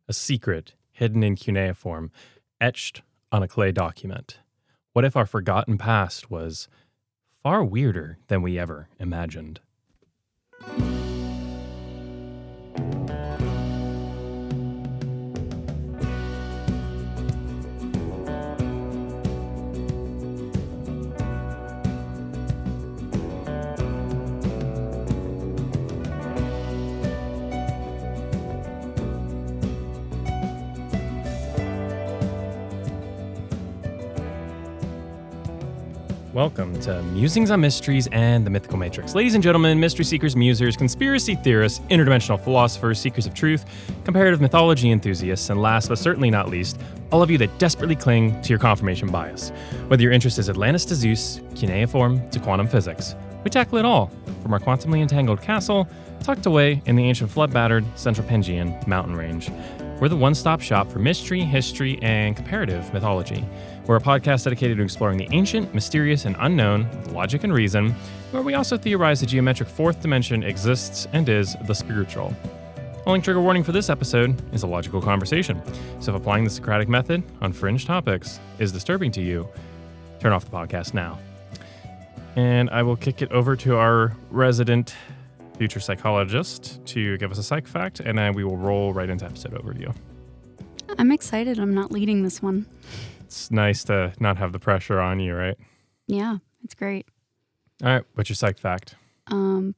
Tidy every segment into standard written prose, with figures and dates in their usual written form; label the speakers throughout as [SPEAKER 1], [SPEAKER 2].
[SPEAKER 1] a secret hidden in cuneiform, etched on a clay document. What if our forgotten past was far weirder than we ever imagined? Welcome to Musings on Mysteries and the Mythical Matrix. Ladies and gentlemen, mystery seekers, musers, conspiracy theorists, interdimensional philosophers, seekers of truth, comparative mythology enthusiasts, and last but certainly not least, all of you that desperately cling to your confirmation bias. Whether your interest is Atlantis to Zeus, cuneiform to quantum physics, we tackle it all, from our quantumly entangled castle, tucked away in the ancient flood-battered central Pangaean mountain range. We're the one-stop shop for mystery, history, and comparative mythology. We're a podcast dedicated to exploring the ancient, mysterious, and unknown with logic and reason, where we also theorize the geometric fourth dimension exists and is the spiritual. Only trigger warning for this episode is a logical conversation, so if applying the Socratic method on fringe topics is disturbing to you, turn off the podcast now. And I will kick it over to our resident future psychologist to give us a psych fact, and then we will roll right into episode overview.
[SPEAKER 2] I'm excited I'm not leading this one.
[SPEAKER 1] It's nice to not have the pressure on you, right?
[SPEAKER 2] Yeah, it's great.
[SPEAKER 1] All right, what's your psych fact?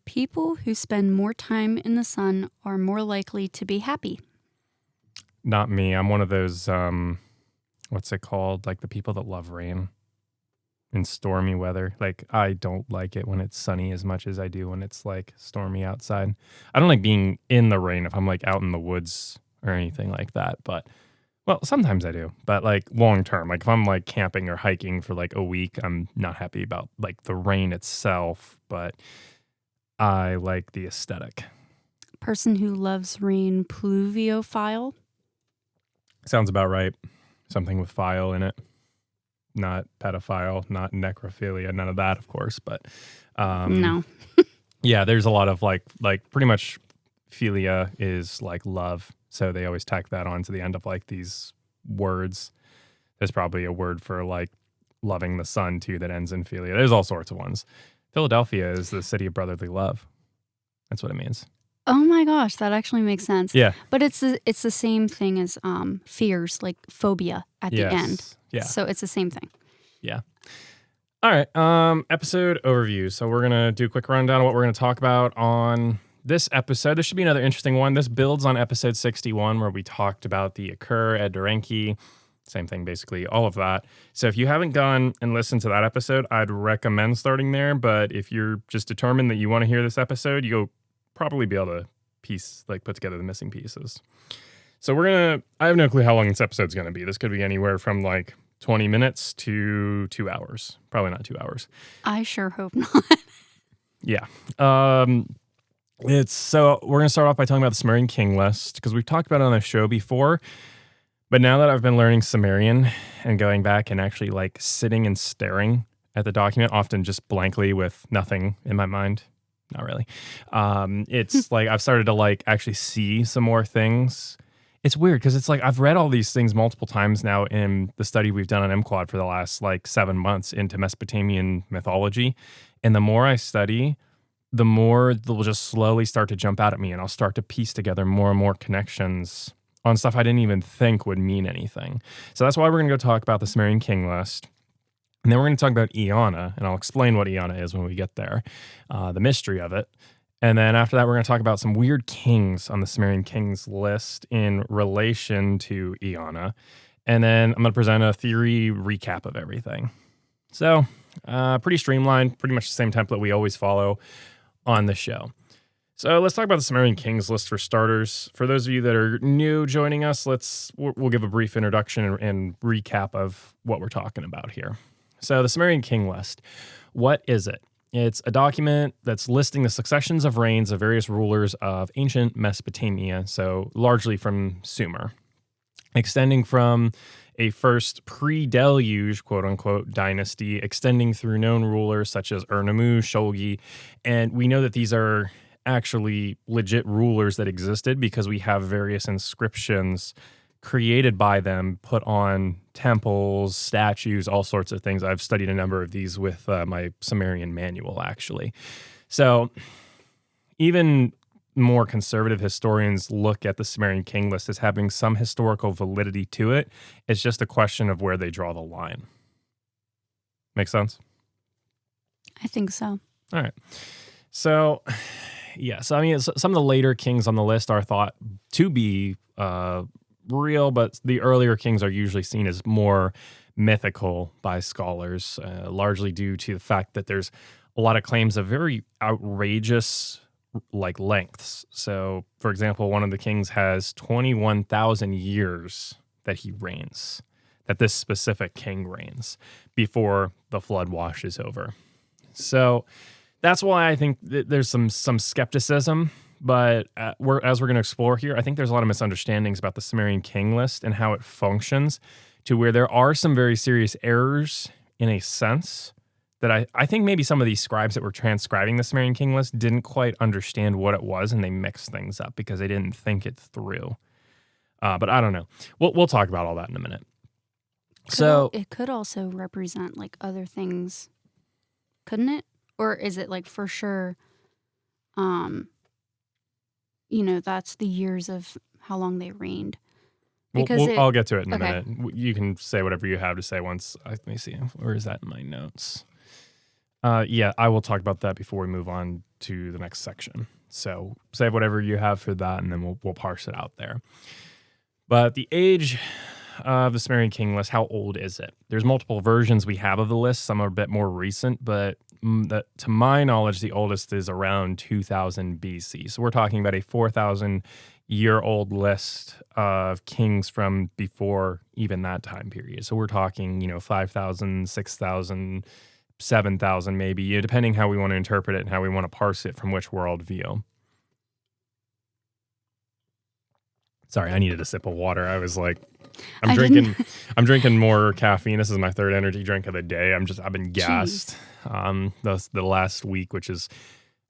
[SPEAKER 2] People who spend more time in the sun are more likely to be happy.
[SPEAKER 1] Not me. I'm one of those, what's it called? Like the people that love rain in stormy weather. Like, I don't like it when it's sunny as much as I do when it's like stormy outside. I don't like being in the rain if I'm like out in the woods or anything like that, but well, sometimes I do, but like long term, like if I'm like camping or hiking for like a week, I'm not happy about like the rain itself, but I like the aesthetic.
[SPEAKER 2] Person who loves rain, pluviophile.
[SPEAKER 1] Sounds about right. Something with phile in it. Not pedophile, not necrophilia, none of that, of course, but
[SPEAKER 2] No.
[SPEAKER 1] yeah, there's a lot of like pretty much philia is like love. So they always tack that on to the end of like these words. There's probably a word for like loving the sun too that ends in philia. There's all sorts of ones. Philadelphia is the city of brotherly love. That's what it means.
[SPEAKER 2] Oh my gosh, that actually makes sense.
[SPEAKER 1] Yeah.
[SPEAKER 2] But it's the same thing as fears, like phobia at the end.
[SPEAKER 1] Yeah.
[SPEAKER 2] So it's the same thing.
[SPEAKER 1] Yeah. All right. Episode overview. So we're gonna do a quick rundown of what we're gonna talk about on this episode. This should be another interesting one. This builds on episode 61 where we talked about the Occur, Ed Duranki, same thing basically, all of that. So if you haven't gone and listened to that episode, I'd recommend starting there. But if you're just determined that you want to hear this episode, you'll probably be able to put together the missing pieces. So I have no clue how long this episode's going to be. This could be anywhere from like 20 minutes to 2 hours. Probably not 2 hours.
[SPEAKER 2] I sure hope not.
[SPEAKER 1] Yeah. So we're going to start off by talking about the Sumerian King List because we've talked about it on the show before. But now that I've been learning Sumerian and going back and actually like sitting and staring at the document, often just blankly with nothing in my mind. Not really. It's like I've started to like actually see some more things. It's weird because it's like I've read all these things multiple times now in the study we've done on MQuad for the last like 7 months into Mesopotamian mythology. And the more I study, the more they'll just slowly start to jump out at me and I'll start to piece together more and more connections on stuff I didn't even think would mean anything. So that's why we're going to go talk about the Sumerian King List. And then we're going to talk about Eanna, and I'll explain what Eanna is when we get there, the mystery of it. And then after that, we're going to talk about some weird kings on the Sumerian Kings List in relation to Eanna. And then I'm going to present a theory recap of everything. So pretty streamlined, pretty much the same template we always follow on the show. So let's talk about the Sumerian Kings List for starters. For those of you that are new joining us, we'll give a brief introduction and recap of what we're talking about here. So the Sumerian King List, what is it? It's a document that's listing the successions of reigns of various rulers of ancient Mesopotamia, so largely from Sumer, extending from a first pre-deluge, quote-unquote, dynasty, extending through known rulers such as Nammu, Shulg, and we know that these are actually legit rulers that existed because we have various inscriptions created by them put on temples, statues, all sorts of things. I've studied a number of these with my Sumerian manual, actually. So even more conservative historians look at the Sumerian King List as having some historical validity to it. It's just a question of where they draw the line. Make sense?
[SPEAKER 2] I think so.
[SPEAKER 1] All right. So, yeah. So, I mean, some of the later kings on the list are thought to be real, but the earlier kings are usually seen as more mythical by scholars, largely due to the fact that there's a lot of claims of very outrageous like lengths. So, for example, one of the kings has 21,000 years that he reigns, that this specific king reigns before the flood washes over. So that's why I think there's some skepticism, but as we're going to explore here, I think there's a lot of misunderstandings about the Sumerian King List and how it functions, to where there are some very serious errors in a sense that I think maybe some of these scribes that were transcribing the Sumerian King List didn't quite understand what it was, and they mixed things up because they didn't think it through. But I don't know. We'll talk about all that in a minute.
[SPEAKER 2] It could also represent like other things, couldn't it? Or is it like for sure, that's the years of how long they reigned? Because
[SPEAKER 1] I'll get to it in a minute. You can say whatever you have to say once. Let me see. Where is that in my notes? Yeah, I will talk about that before we move on to the next section. So save whatever you have for that, and then we'll parse it out there. But the age of the Sumerian King List, how old is it? There's multiple versions we have of the list. Some are a bit more recent, but to my knowledge, the oldest is around 2000 BC. So we're talking about a 4,000-year-old list of kings from before even that time period. So we're talking, 5,000, 6,000, 7,000 maybe, depending how we want to interpret it and how we want to parse it from which worldview. Sorry, I needed a sip of water. I was like, I'm drinking more caffeine. This is my third energy drink of the day. I've been gassed the last week, which is,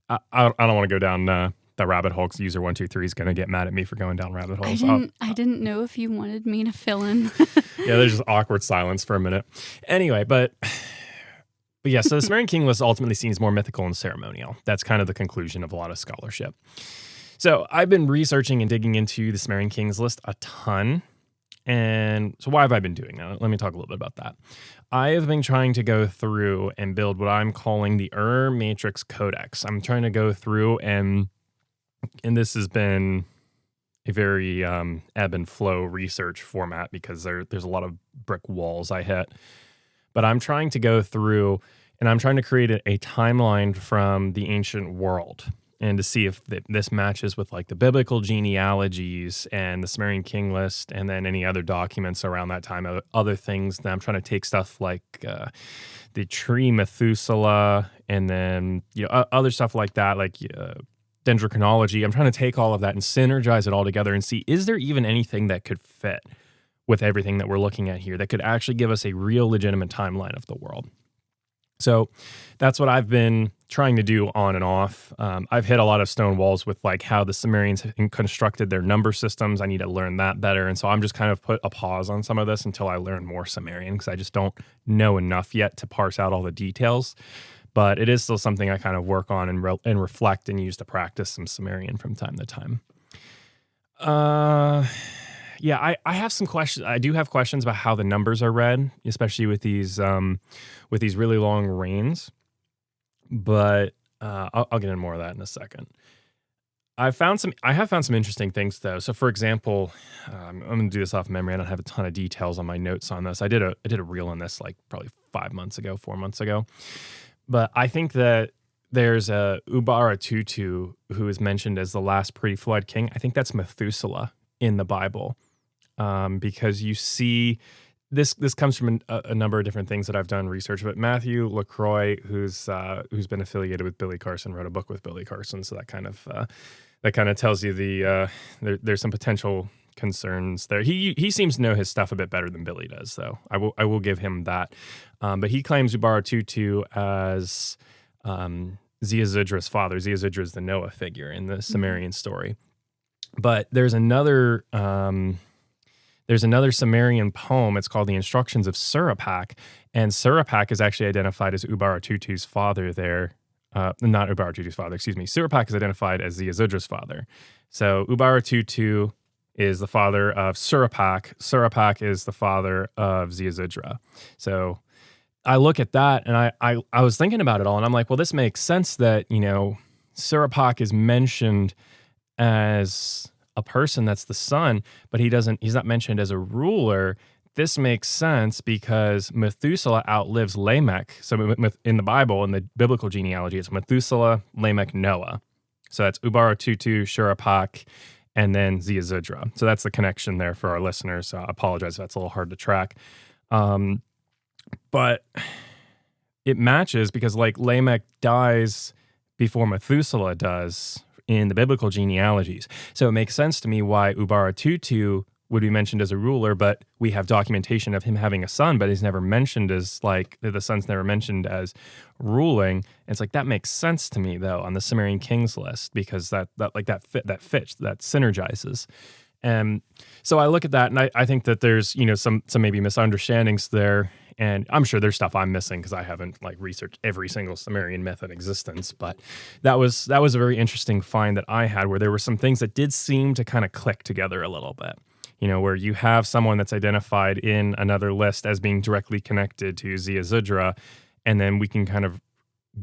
[SPEAKER 1] I don't want to go down the rabbit hole because user 123 is going to get mad at me for going down rabbit holes.
[SPEAKER 2] I didn't know if you wanted me to fill in.
[SPEAKER 1] Yeah, there's just awkward silence for a minute. Anyway, but yeah, so the Sumerian King List ultimately seems more mythical and ceremonial. That's kind of the conclusion of a lot of scholarship. So I've been researching and digging into the Sumerian Kings List a ton. And so why have I been doing that? Let me talk a little bit about that. I have been trying to go through and build what I'm calling the Matrix Codex. I'm trying to go through and this has been a very ebb and flow research format because there's a lot of brick walls I hit. But I'm trying to go through and I'm trying to create a timeline from the ancient world and to see if this matches with like the biblical genealogies and the Sumerian King List and then any other documents around that time, other things. That I'm trying to take stuff like the tree Methuselah and then other stuff like that, like dendrochronology. I'm trying to take all of that and synergize it all together and see, is there even anything that could fit with everything that we're looking at here that could actually give us a real legitimate timeline of the world? So that's what I've been trying to do on and off. I've hit a lot of stone walls with like how the Sumerians constructed their number systems. I need to learn that better. And so I'm just kind of put a pause on some of this until I learn more Sumerian because I just don't know enough yet to parse out all the details. But it is still something I kind of work on and reflect and use to practice some Sumerian from time to time. Yeah, I have some questions. I do have questions about how the numbers are read, especially with these really long reigns. But I'll get into more of that in a second. I have found some interesting things though. So, for example, I'm going to do this off memory. I don't have a ton of details on my notes on this. I did a reel on this like probably 4 months ago. But I think that there's a Ubara-Tutu who is mentioned as the last pre-flood king. I think that's Methuselah in the Bible. Because you see, this comes from a number of different things that I've done research. But Matthew LaCroix, who's been affiliated with Billy Carson, wrote a book with Billy Carson, so that kind of tells you there's some potential concerns there. He seems to know his stuff a bit better than Billy does, though. I will give him that. But he claims Ubara-Tutu as Ziusudra's father. Ziusudra is the Noah figure in the Sumerian story. But there's another Sumerian poem. It's called The Instructions of Surapak, and Surapak is actually identified as Ubara-Tutu's father there. Not Ubara-Tutu's father, excuse me. Surapak is identified as Ziusudra's father. So Ubara-Tutu is the father of Surapak. Surapak is the father of Ziusudra. So I look at that, and I was thinking about it all, and I'm like, well, this makes sense that, Surapak is mentioned as a person that's the son, but he's not mentioned as a ruler. This makes sense because Methuselah outlives Lamech. So in the Bible, in the biblical genealogy, it's Methuselah, Lamech, Noah. So that's Ubara-Tutu, Surapak, and then Ziusudra. So that's the connection there for our listeners. I apologize if that's a little hard to track. But it matches because Lamech dies before Methuselah does in the biblical genealogies. So it makes sense to me why Ubara-Tutu would be mentioned as a ruler, but we have documentation of him having a son, but he's never mentioned as the son's never mentioned as ruling. And it's that makes sense to me though on the Sumerian Kings List because that fits, that synergizes. And so I look at that and I think that there's, some maybe misunderstandings there. And I'm sure there's stuff I'm missing because I haven't researched every single Sumerian myth in existence. But that was a very interesting find that I had where there were some things that did seem to kind of click together a little bit. Where you have someone that's identified in another list as being directly connected to Ziusudra, and then we can kind of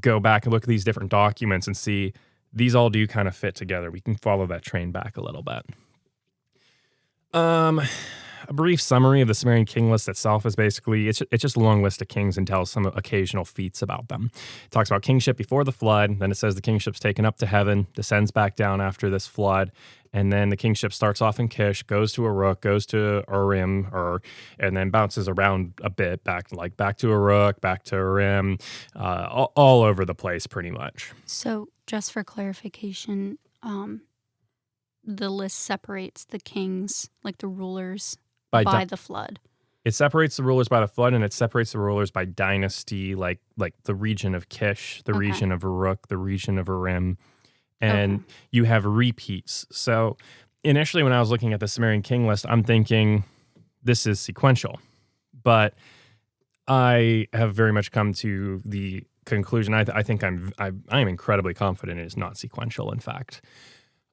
[SPEAKER 1] go back and look at these different documents and see these all do kind of fit together. We can follow that train back a little bit. A brief summary of the Sumerian King List itself is basically, it's just a long list of kings and tells some occasional feats about them. It talks about kingship before the flood, then it says the kingship's taken up to heaven, descends back down after this flood, and then the kingship starts off in Kish, goes to Uruk, goes to Urim, and then bounces around a bit, back to Uruk, back to Urim, all over the place pretty much.
[SPEAKER 2] So just for clarification, the list separates the kings, the rulers, by the flood.
[SPEAKER 1] It separates the rulers by the flood, and it separates the rulers by dynasty, like the region of Kish, the region of Uruk, the region of Urim, and you have repeats. So initially when I was looking at the Sumerian King List, I'm thinking this is sequential, but I have very much come to the conclusion. I think I'm incredibly confident it is not sequential. In fact,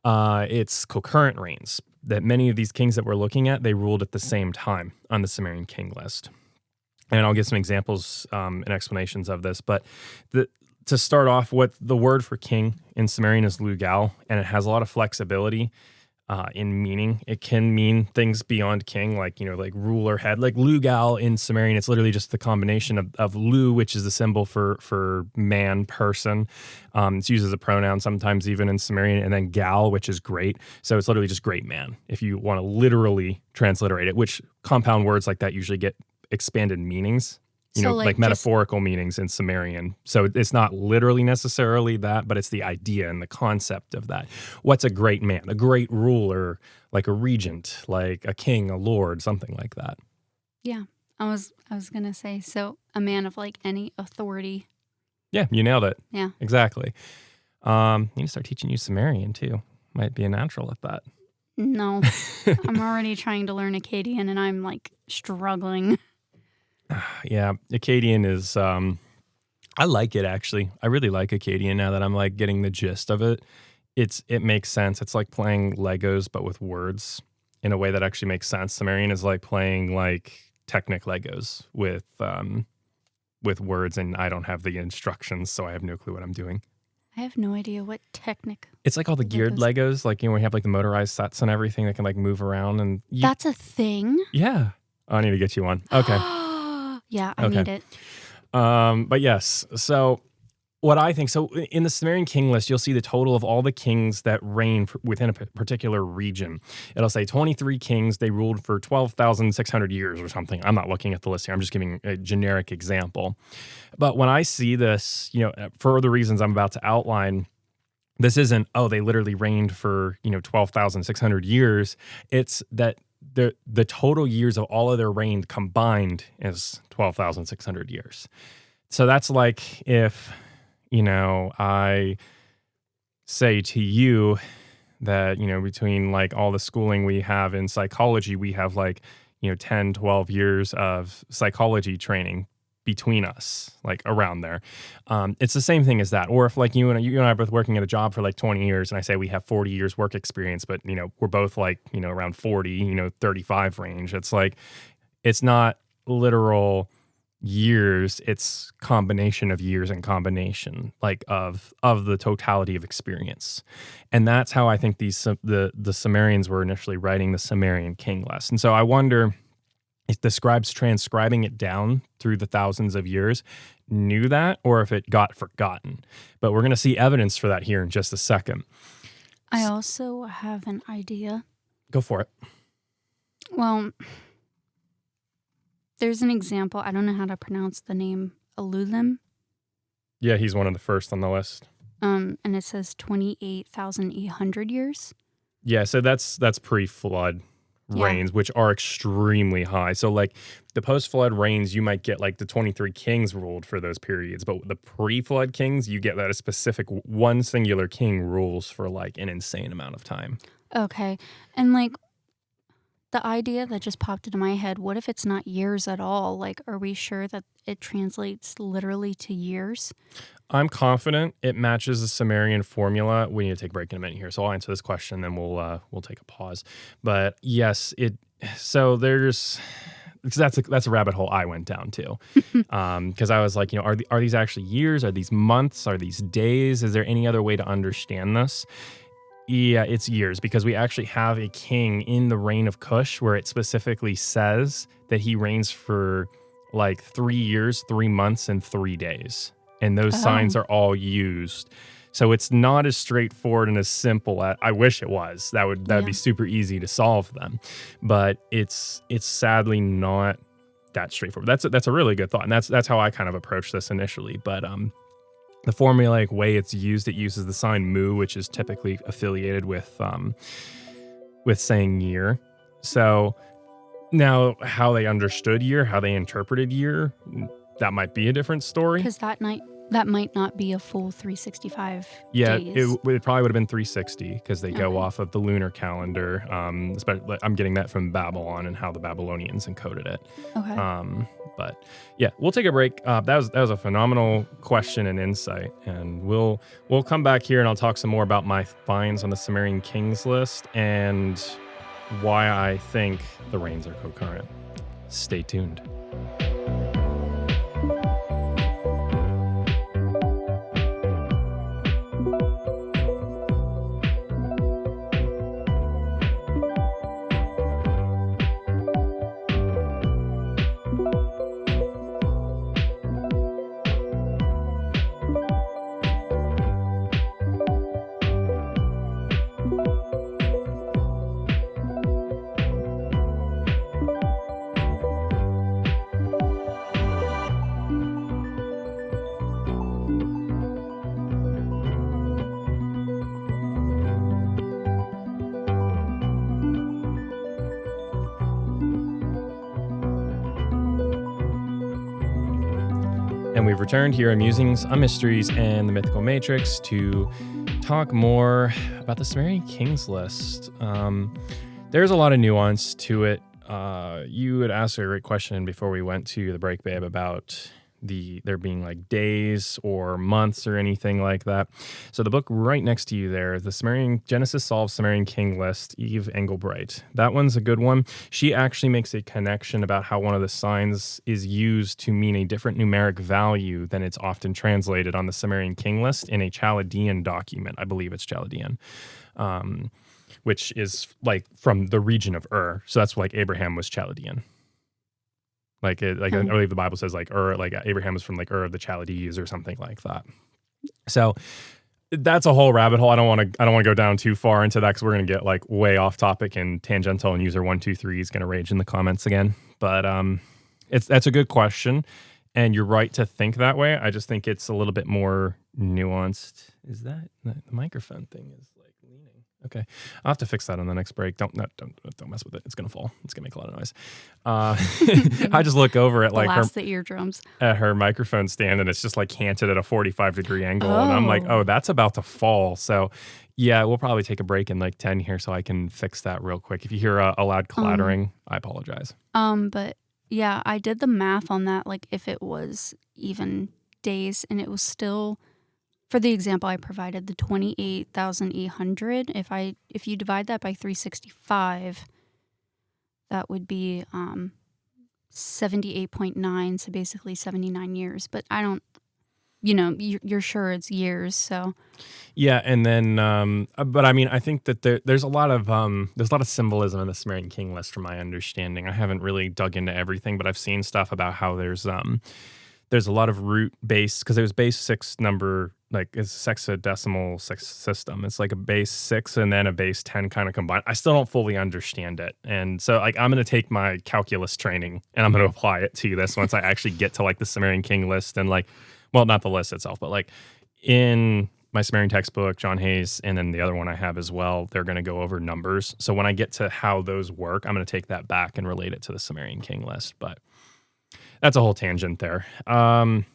[SPEAKER 1] it's concurrent reigns. That many of these kings that we're looking at, they ruled at the same time on the Sumerian King List. And I'll give some examples and explanations of this. But to start off with, the word for king in Sumerian is lugal, and it has a lot of flexibility in meaning. It can mean things beyond king, like ruler, head. Like lugal in Sumerian, it's literally just the combination of lu, which is the symbol for man, person. It's used as a pronoun sometimes even in Sumerian, and then gal, which is great. So it's literally just great man, if you want to literally transliterate it, which compound words like that usually get expanded meanings. Metaphorical meanings in Sumerian. So it's not literally necessarily that, but it's the idea and the concept of that. What's a great man? A great ruler, like a regent, like a king, a lord, something like that.
[SPEAKER 2] Yeah. I was going to say, so a man of any authority.
[SPEAKER 1] Yeah, you nailed it.
[SPEAKER 2] Yeah.
[SPEAKER 1] Exactly. You need to start teaching you Sumerian too. Might be a natural at that.
[SPEAKER 2] No. I'm already trying to learn Akkadian and I'm struggling.
[SPEAKER 1] Yeah, Akkadian is, I like it actually. I really like Akkadian now that I'm getting the gist of it. It makes sense. It's like playing Legos, but with words in a way that actually makes sense. Sumerian is like playing Technic Legos with words, and I don't have the instructions, so I have no clue what I'm doing.
[SPEAKER 2] I have no idea what Technic.
[SPEAKER 1] It's like all the geared Legos, when you have the motorized sets and everything that can move around. And
[SPEAKER 2] that's a thing?
[SPEAKER 1] Yeah. Oh, I need to get you one. Okay.
[SPEAKER 2] Yeah, I need it.
[SPEAKER 1] But yes, so what I think, so in the Sumerian King List, you'll see the total of all the kings that reign within a particular region. It'll say 23 kings, they ruled for 12,600 years or something. I'm not looking at the list here. I'm just giving a generic example. But when I see this, for the reasons I'm about to outline, this isn't, they literally reigned for, 12,600 years. It's that the total years of all of their reign combined is 12,600 years. So that's like if, I say to you that, between like all the schooling we have in psychology, we have like, 10, 12 years of psychology training between us, like around there. It's the same thing as that. Or if like you and I are both working at a job for like 20 years and I say we have 40 years work experience, but, we're both like, around 40, 35 range. It's like, it's not literal years, it's combination of years and combination like of the totality of experience. And that's how I think the Sumerians were initially writing the Sumerian King List. And so I wonder if the scribes transcribing it down through the thousands of years knew that, or if it got forgotten. But we're going to see evidence for that here in just a second.
[SPEAKER 2] I also have an idea.
[SPEAKER 1] Go for it.
[SPEAKER 2] Well, there's an example. I don't know how to pronounce the name. Alulim.
[SPEAKER 1] Yeah, he's one of the first on the list.
[SPEAKER 2] And it says 28,800 years.
[SPEAKER 1] Yeah, so that's pre-flood reigns, which are extremely high. So like the post-flood reigns, you might get like the 23 kings ruled for those periods, but the pre-flood kings, you get that a specific one singular king rules for like an insane amount of time.
[SPEAKER 2] Okay, and like the idea that just popped into my head, what if it's not years at all? Like, are we sure that it translates literally to years?
[SPEAKER 1] I'm confident it matches the Sumerian formula. We need to take a break in a minute here, so I'll answer this question, then we'll take a pause. But yes, so there's, because that's a rabbit hole I went down to, because I was like, are these actually years? Are these months? Are these days? Is there any other way to understand this? Yeah, it's years, because we actually have a king in the reign of Cush where it specifically says that he reigns for like 3 years, 3 months, and 3 days. And those signs are all used. So it's not as straightforward and as simple as I wish it was. That would be super easy to solve them. But it's sadly not that straightforward. That's a really good thought. And that's how I kind of approached this initially. But the formulaic way it's used, it uses the sign mu, which is typically affiliated with saying year. So now how they understood year, how they interpreted year, that might be a different story.
[SPEAKER 2] Because that might not be a full 365
[SPEAKER 1] days. It probably would have been 360 because they go off of the lunar calendar. Especially, I'm getting that from Babylon and how the Babylonians encoded it.
[SPEAKER 2] Okay.
[SPEAKER 1] But yeah, we'll take a break. That was a phenomenal question and insight, and we'll come back here and I'll talk some more about my finds on the Sumerian Kings List and why I think the reigns are concurrent. Stay tuned. And we've returned here on Musings on Mysteries and the Mythical Matrix to talk more about the Sumerian Kings List. There's a lot of nuance to it. You had asked a great question before we went to the break, babe, about there being like days or months or anything like that. So the book right next to you there, the Genesis Solves Sumerian King List, Eve Engelbright. That one's a good one. She actually makes a connection about how one of the signs is used to mean a different numeric value than it's often translated on the Sumerian King List in a Chaldean document. I believe it's Chaldean. Which is like from the region of Ur. So that's like Abraham was Chaldean. I believe the Bible says like Ur, like Abraham was from like Ur of the Chaldees or something like that. So that's a whole rabbit hole. I don't want to go down too far into that because we're going to get like way off topic and tangential, and user 123 is going to rage in the comments again. But that's a good question, and you're right to think that way. I just think it's a little bit more nuanced. Is that the microphone thing is like leaning? Okay, I'll have to fix that on the next break. Don't mess with it. It's gonna fall. It's gonna make a lot of noise. I just look over at like
[SPEAKER 2] Blast the eardrums.
[SPEAKER 1] at her microphone stand, and it's just like canted at a 45-degree angle, and I'm like, oh, that's about to fall. So, yeah, we'll probably take a break in like 10 here, so I can fix that real quick. If you hear a loud clattering, I apologize.
[SPEAKER 2] But yeah, I did the math on that. Like, if it was even days, and it was still. For the example I provided, the 28,800, if you divide that by 365, that would be 78.9, so basically 79 years. But I don't, you're sure it's years, so.
[SPEAKER 1] Yeah, and then, but I mean, I think that there's a lot of symbolism in the Sumerian King List, from my understanding. I haven't really dug into everything, but I've seen stuff about how there's a lot of root base, because there's base 6 number. Like, it's a hexadecimal system. It's like a base 6 and then a base 10 kind of combined. I still don't fully understand it. And so, like, I'm going to take my calculus training and I'm going to apply it to this once I actually get to, like, the Sumerian King List. And, like, well, not the list itself, but, like, in my Sumerian textbook, John Hayes, and then the other one I have as well, they're going to go over numbers. So when I get to how those work, I'm going to take that back and relate it to the Sumerian King List. But that's a whole tangent there. But,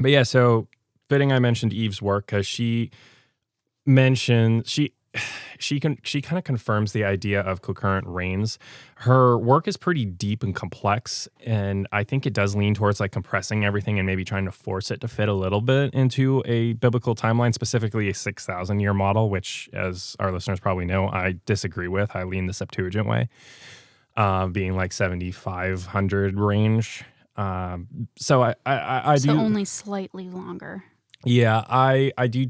[SPEAKER 1] yeah, so... fitting I mentioned Eve's work, because she mentioned she kind of confirms the idea of concurrent reigns. Her work is pretty deep and complex, and I think it does lean towards like compressing everything and maybe trying to force it to fit a little bit into a biblical timeline, specifically a 6,000 year model, which, as our listeners probably know, I disagree with. I lean the Septuagint way, being like 7,500 range. So I do
[SPEAKER 2] only slightly longer.
[SPEAKER 1] Yeah, I do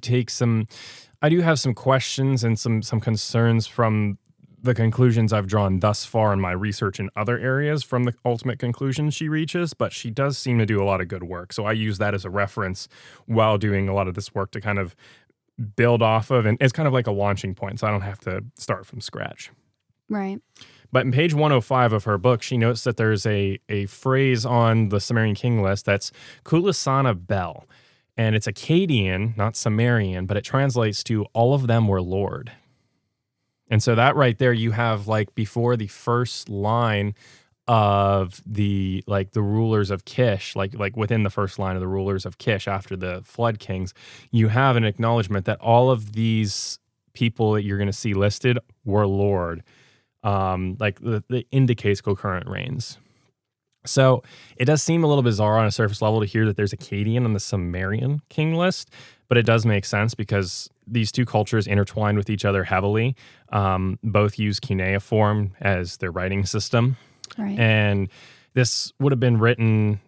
[SPEAKER 1] have some questions and some concerns from the conclusions I've drawn thus far in my research in other areas from the ultimate conclusion she reaches, but she does seem to do a lot of good work. So I use that as a reference while doing a lot of this work to kind of build off of, and it's kind of like a launching point, so I don't have to start from scratch.
[SPEAKER 2] Right.
[SPEAKER 1] But in page 105 of her book, she notes that there's a phrase on the Sumerian King List that's Kulasana Bel. And it's Akkadian, not Sumerian, but it translates to all of them were Lord. And so that right there, you have like before the first line of the rulers of Kish, like within the first line of the rulers of Kish after the flood kings, you have an acknowledgement that all of these people that you're going to see listed were Lord. That indicates concurrent reigns. So it does seem a little bizarre on a surface level to hear that there's Akkadian on the Sumerian King List, but it does make sense because these two cultures intertwine with each other heavily. Both use cuneiform as their writing system.
[SPEAKER 2] Right.
[SPEAKER 1] And this would have been written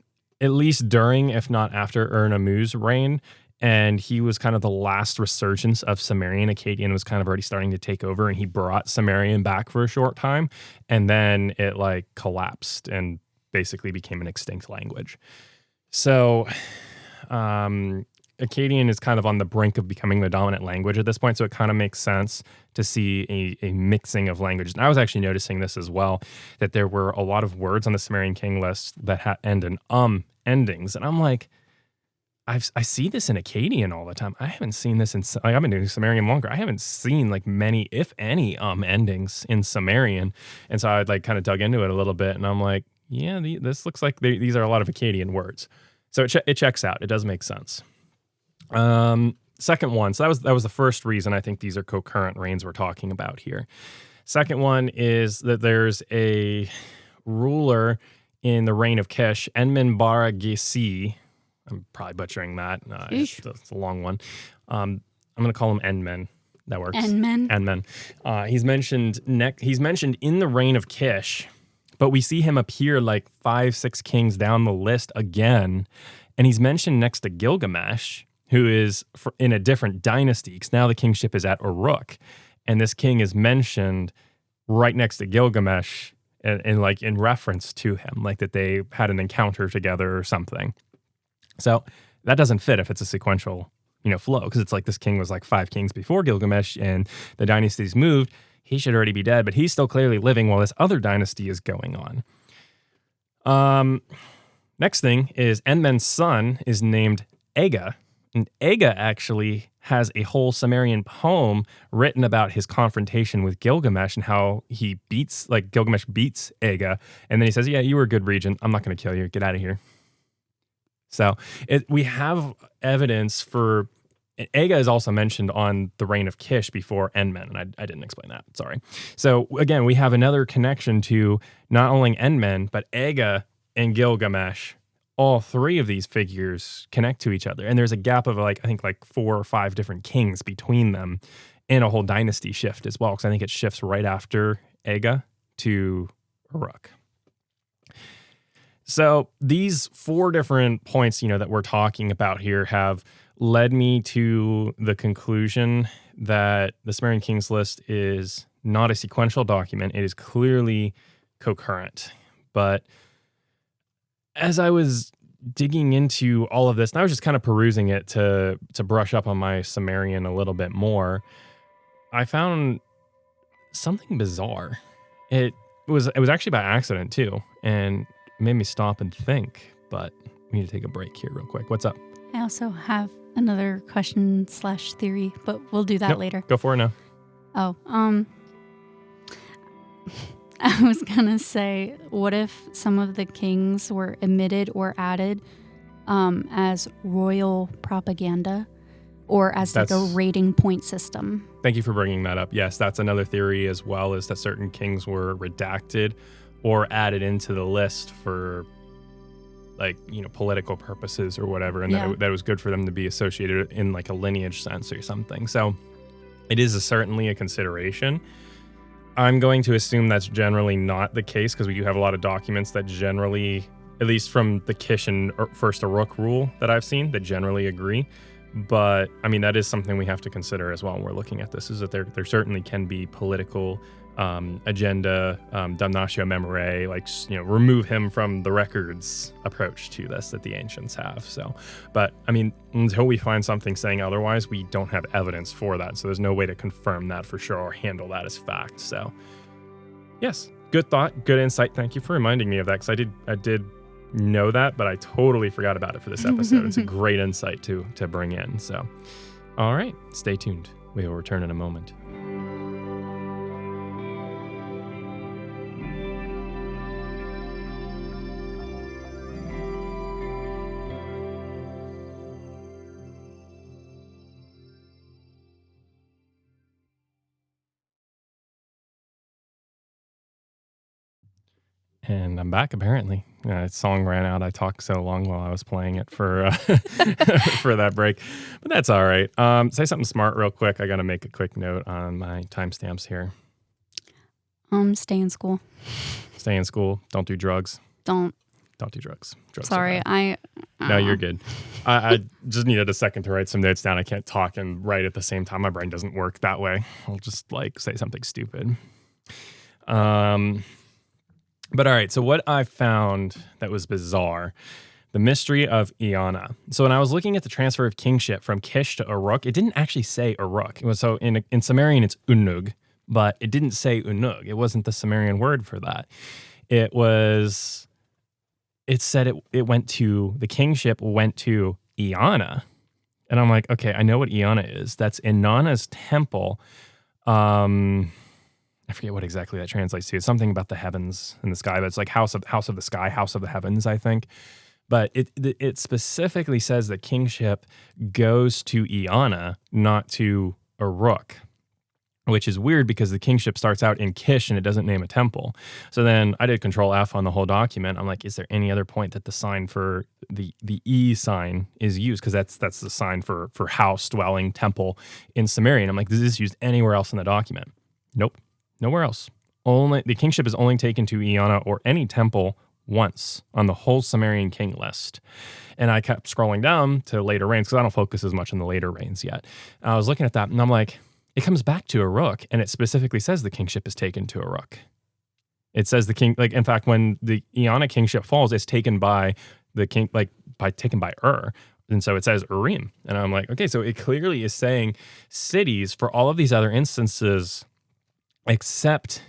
[SPEAKER 1] at least during, if not after, Nammu's reign. And he was kind of the last resurgence of Sumerian. Akkadian was kind of already starting to take over, and he brought Sumerian back for a short time. And then it like collapsed and basically became an extinct language. So Akkadian is kind of on the brink of becoming the dominant language at this point, so it kind of makes sense to see a mixing of languages. And I was actually noticing this as well, that there were a lot of words on the Sumerian King List that end in endings. And I'm like, I see this in Akkadian all the time. I haven't seen this in, I've been doing Sumerian longer. I haven't seen like many, if any, endings in Sumerian. And so I like kind of dug into it a little bit, and I'm like, yeah, this looks like these are a lot of Akkadian words. So it checks out. It does make sense. Second one. So that was the first reason I think these are concurrent reigns we're talking about here. Second one is that there's a ruler in the reign of Kish, Enmenbaragesi. I'm probably butchering that. It's a long one. I'm going to call him Enmen. That works. Enmen. He's mentioned in the reign of Kish, but we see him appear like 5-6 kings down the list again. And he's mentioned next to Gilgamesh, who is in a different dynasty, because now the kingship is at Uruk. And this king is mentioned right next to Gilgamesh and like in reference to him, like that they had an encounter together or something. So that doesn't fit if it's a sequential, flow, because it's like this king was like 5 kings before Gilgamesh and the dynasties moved. He should already be dead, but he's still clearly living while this other dynasty is going on. Next thing is Enmen's son is named Ega, And Ega actually has a whole Sumerian poem written about his confrontation with Gilgamesh and how Gilgamesh beats Ega. And then he says, yeah, you were a good regent. I'm not going to kill you. Get out of here. So we have evidence for... Ega is also mentioned on the reign of Kish before Enmen, and I didn't explain that. Sorry. So again, we have another connection to not only Enmen, but Ega and Gilgamesh. All three of these figures connect to each other. And there's a gap of I think 4 or 5 different kings between them and a whole dynasty shift as well. Because I think it shifts right after Ega to Uruk. So these 4 different points, that we're talking about here have led me to the conclusion that the Sumerian King's List is not a sequential document. It is clearly concurrent. But as I was digging into all of this, and I was just kind of perusing it to brush up on my Sumerian a little bit more, I found something bizarre. It was actually by accident too, and it made me stop and think, but we need to take a break here real quick. What's up?
[SPEAKER 2] I also have another question/theory, but we'll do that later.
[SPEAKER 1] Go for it now.
[SPEAKER 2] Oh, I was gonna say, what if some of the kings were omitted or added as royal propaganda, or as like a rating point system?
[SPEAKER 1] Thank you for bringing that up. Yes, that's another theory as well, is that certain kings were redacted or added into the list for political purposes or whatever, and that it was good for them to be associated in like a lineage sense or something. So it is certainly a consideration. I'm going to assume that's generally not the case, because we do have a lot of documents that generally, at least from the Kish and First Uruk rule that I've seen, that generally agree. But I mean, that is something we have to consider as well when we're looking at this, is that there certainly can be political agenda, damnatio memoriae, remove him from the records approach to this that the ancients have. So, but I mean, until we find something saying otherwise, we don't have evidence for that. So there's no way to confirm that for sure or handle that as fact. So yes, good thought, good insight. Thank you for reminding me of that, because I did know that, but I totally forgot about it for this episode. It's a great insight to bring in. So, all right, stay tuned. We will return in a moment. And I'm back, apparently. Song ran out. I talked so long while I was playing it for for that break. But that's all right. Say something smart real quick. I got to make a quick note on my timestamps here.
[SPEAKER 2] Stay in school.
[SPEAKER 1] Stay in school. Don't do drugs.
[SPEAKER 2] Don't
[SPEAKER 1] do drugs.
[SPEAKER 2] Sorry,
[SPEAKER 1] No, you're good. I just needed a second to write some notes down. I can't talk and write at the same time. My brain doesn't work that way. I'll just say something stupid. But all right, so what I found that was bizarre, the Mystery of Eanna. So when I was looking at the transfer of kingship from Kish to Uruk, it didn't actually say Uruk. It was, so in Sumerian, it's Unug, but it didn't say Unug. It wasn't the Sumerian word for that. It said the kingship went to Eanna. And I'm like, okay, I know what Eanna is. That's Inanna's temple. I forget what exactly that translates to. It's something about the heavens and the sky. But it's like house of the sky, house of the heavens, I think. But it specifically says that kingship goes to Eanna, not to Uruk, which is weird because the kingship starts out in Kish and it doesn't name a temple. So then I did Control F on the whole document. I'm like, is there any other point that the sign for the E sign is used? Because that's the sign for house, dwelling, temple in Sumerian. I'm like, is this used anywhere else in the document? Nope. Nowhere else. Only the kingship is only taken to Eanna or any temple once on the whole Sumerian King List. And I kept scrolling down to later reigns, because I don't focus as much on the later reigns yet. I was looking at that and I'm like, it comes back to Uruk, and it specifically says the kingship is taken to Uruk. It says the king, in fact, when the Eanna kingship falls, it's taken by the king, taken by Ur. And so it says Urim. And I'm like, okay, so it clearly is saying cities for all of these other instances except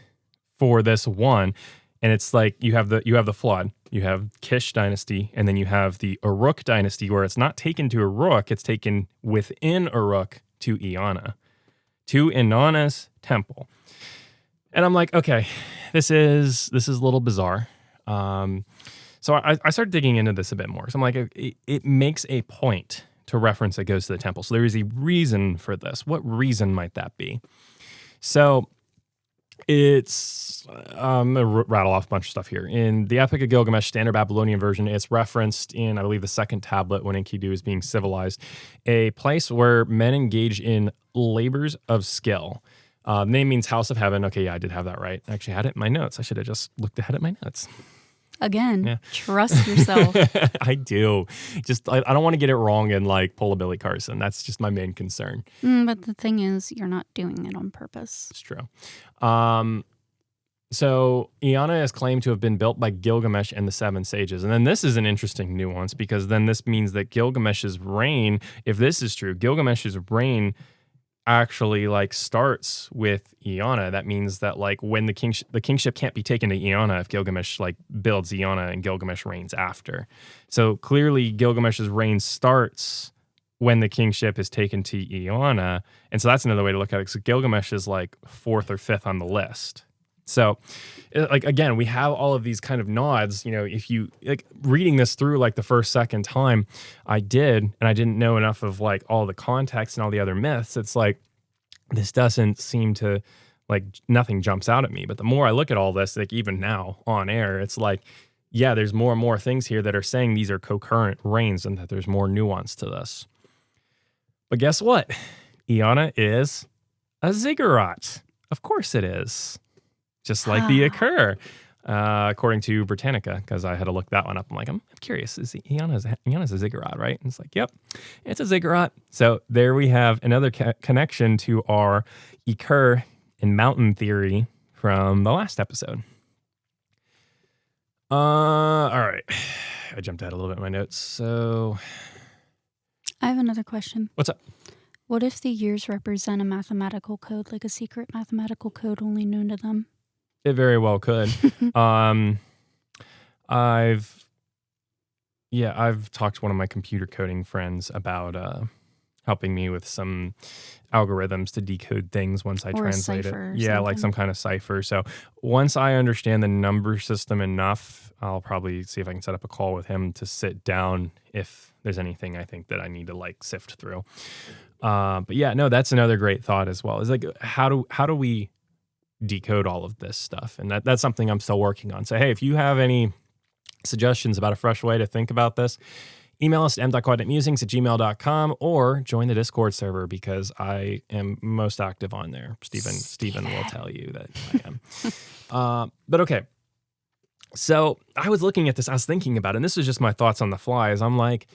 [SPEAKER 1] for this one. And it's like you have the flood, You have Kish dynasty, and then you have the Uruk dynasty, where it's not taken to Uruk, it's taken within Uruk to Eanna, to Inanna's temple. And I'm like, okay, this is a little bizarre. So I started digging into this a bit more. So I'm like, it makes a point to reference that goes to the temple. So there is a reason for this. What reason might that be? So it's, I'm going to rattle off a bunch of stuff here. In the Epic of Gilgamesh, standard Babylonian version, it's referenced in, I believe, the second tablet when Enkidu is being civilized, a place where men engage in labors of skill. Name means house of heaven. Okay, yeah, I did have that right. I actually had it in my notes. I should have just looked ahead at my notes.
[SPEAKER 2] Again, trust yourself.
[SPEAKER 1] I do. Just, I don't want to get it wrong and like pull a Billy Carson. That's just my main concern.
[SPEAKER 2] But the thing is, you're not doing it on purpose.
[SPEAKER 1] It's true. So Eanna is claimed to have been built by Gilgamesh and the seven sages. And then this is an interesting nuance, because then this means that Gilgamesh's reign, if this is true, Gilgamesh's reign actually like starts with Eanna. That means that like when the kingship can't be taken to Eanna if Gilgamesh like builds Eanna and Gilgamesh reigns after. So clearly Gilgamesh's reign starts when the kingship is taken to Eanna. And so that's another way to look at it. So Gilgamesh is like 4th or 5th on the list. So like, again, we have all of these kind of nods, you know, if you like reading this through like the second time I did, and I didn't know enough of like all the context and all the other myths. It's like, this doesn't seem to like, nothing jumps out at me. But the more I look at all this, like even now on air, it's like, yeah, there's more and more things here that are saying these are concurrent reigns and that there's more nuance to this. But guess what? Eanna is a ziggurat. Of course it is. Just like the occur, according to Britannica, because I had to look that one up. I'm like, I'm curious. Is Eanna's a ziggurat, right? And it's like, yep, it's a ziggurat. So there we have another connection to our occur and mountain theory from the last episode. All right. I jumped ahead a little bit in my notes. So
[SPEAKER 2] I have another question.
[SPEAKER 1] What's up?
[SPEAKER 2] What if the years represent a mathematical code, like a secret mathematical code only known to them?
[SPEAKER 1] It very well could. I've talked to one of my computer coding friends about helping me with some algorithms to decode things once I translate it. Yeah, like some kind of cipher. So once I understand the number system enough, I'll probably see if I can set up a call with him to sit down if there's anything I think that I need to like sift through. But yeah, no, that's another great thought as well. Is like, how do we decode all of this stuff? And that's something I'm still working on. So hey, if you have any suggestions about a fresh way to think about this, email us at m.coordinatemusings@gmail.com or join the Discord server, because I am most active on there. Steven will tell you that I am. But okay. So I was looking at this, I was thinking about it, and this was just my thoughts on the fly, is I'm like,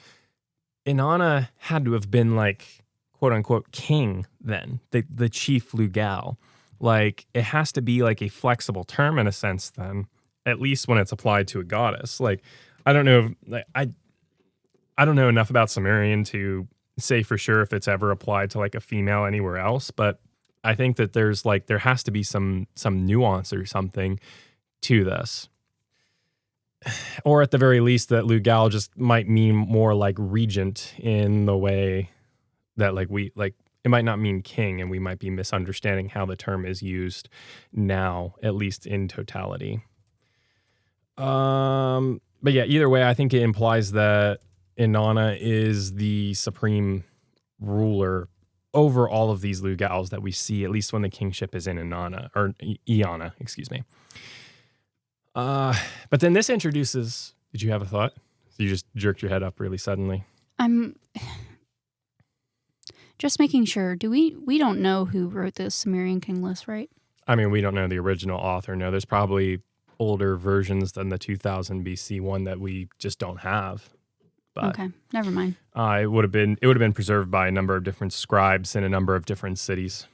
[SPEAKER 1] Inanna had to have been like, quote unquote, king then, the chief Lugal. Like, it has to be like a flexible term in a sense then, at least when it's applied to a goddess. Like, I don't know, I don't know enough about Sumerian to say for sure if it's ever applied to like a female anywhere else, but I think that there has to be some nuance or something to this. Or at the very least that Lugal just might mean more like regent in the way that it might not mean king, and we might be misunderstanding how the term is used now, at least in totality. But yeah, either way, I think it implies that Inanna is the supreme ruler over all of these Lugals that we see, at least when the kingship is in Eanna, excuse me. But then this introduces, did you have a thought? So you just jerked your head up really suddenly.
[SPEAKER 2] I'm just making sure. We don't know who wrote the Sumerian King List, right?
[SPEAKER 1] I mean, we don't know the original author. No, there's probably older versions than the 2000 BC one that we just don't have. But,
[SPEAKER 2] okay, never mind.
[SPEAKER 1] It would have been preserved by a number of different scribes in a number of different cities.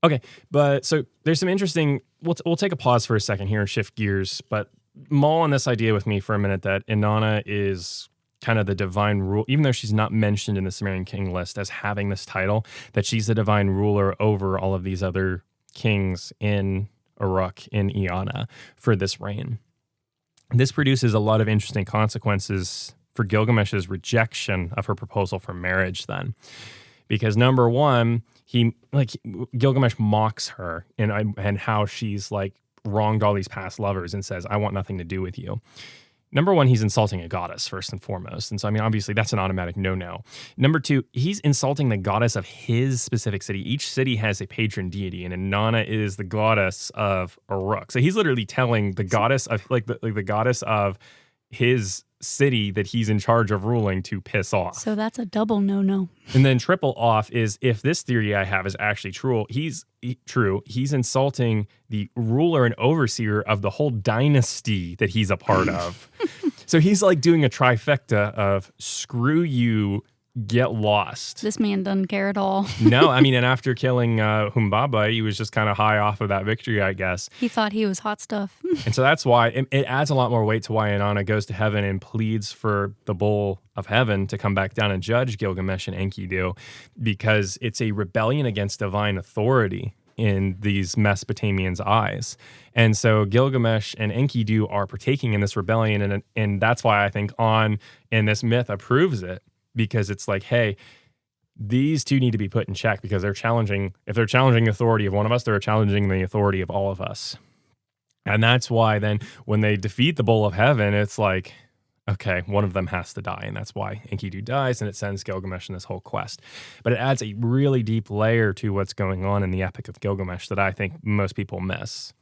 [SPEAKER 1] Okay, but so there's some interesting. We'll take a pause for a second here and shift gears, but mull on this idea with me for a minute that Inanna is kind of the divine rule, even though she's not mentioned in the Sumerian King List as having this title, that she's the divine ruler over all of these other kings in Uruk, in Eanna, for this reign. This produces a lot of interesting consequences for Gilgamesh's rejection of her proposal for marriage then. Because number one, Gilgamesh mocks her and how she's like wronged all these past lovers and says, I want nothing to do with you. Number one, he's insulting a goddess first and foremost. And so, I mean, obviously that's an automatic no-no. Number two, he's insulting the goddess of his specific city. Each city has a patron deity, and Inanna is the goddess of Uruk. So he's literally telling the goddess of the goddess of his city that he's in charge of ruling to piss off.
[SPEAKER 2] So that's a double no-no.
[SPEAKER 1] And then triple off is, if this theory I have is actually true, he's insulting the ruler and overseer of the whole dynasty that he's a part of. So he's like doing a trifecta of screw you, get lost.
[SPEAKER 2] This man doesn't care at all.
[SPEAKER 1] No, I mean, and after killing Humbaba, he was just kind of high off of that victory, I guess.
[SPEAKER 2] He thought he was hot stuff.
[SPEAKER 1] And so that's why it adds a lot more weight to why Inanna goes to heaven and pleads for the bull of heaven to come back down and judge Gilgamesh and Enkidu, because it's a rebellion against divine authority in these Mesopotamians' eyes. And so Gilgamesh and Enkidu are partaking in this rebellion, and that's why I think and this myth approves it, because it's like, hey, these two need to be put in check, because if they're challenging the authority of one of us, they're challenging the authority of all of us. And that's why then when they defeat the bull of heaven, it's like, okay, one of them has to die. And that's why Enkidu dies, and it sends Gilgamesh in this whole quest. But it adds a really deep layer to what's going on in the Epic of Gilgamesh that I think most people miss.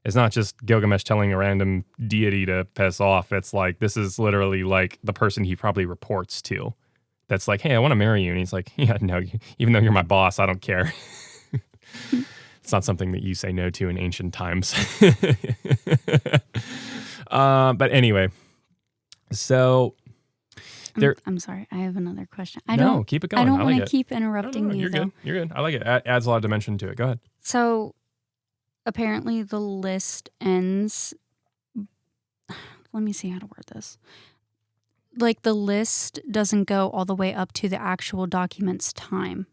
[SPEAKER 1] It's not just Gilgamesh telling a random deity to piss off. It's like, this is literally like the person he probably reports to. That's like, hey, I want to marry you. And he's like, yeah, no, even though you're my boss, I don't care. It's not something that you say no to in ancient times. But anyway, so there.
[SPEAKER 2] I'm sorry, I have another question.
[SPEAKER 1] Keep it going.
[SPEAKER 2] I don't want
[SPEAKER 1] like
[SPEAKER 2] to keep interrupting you.
[SPEAKER 1] You're
[SPEAKER 2] though.
[SPEAKER 1] good. You're good. I like it. Adds a lot of dimension to it. Go ahead.
[SPEAKER 2] So apparently the list ends. Let me see how to word this. Like, the list doesn't go all the way up to the actual document's time.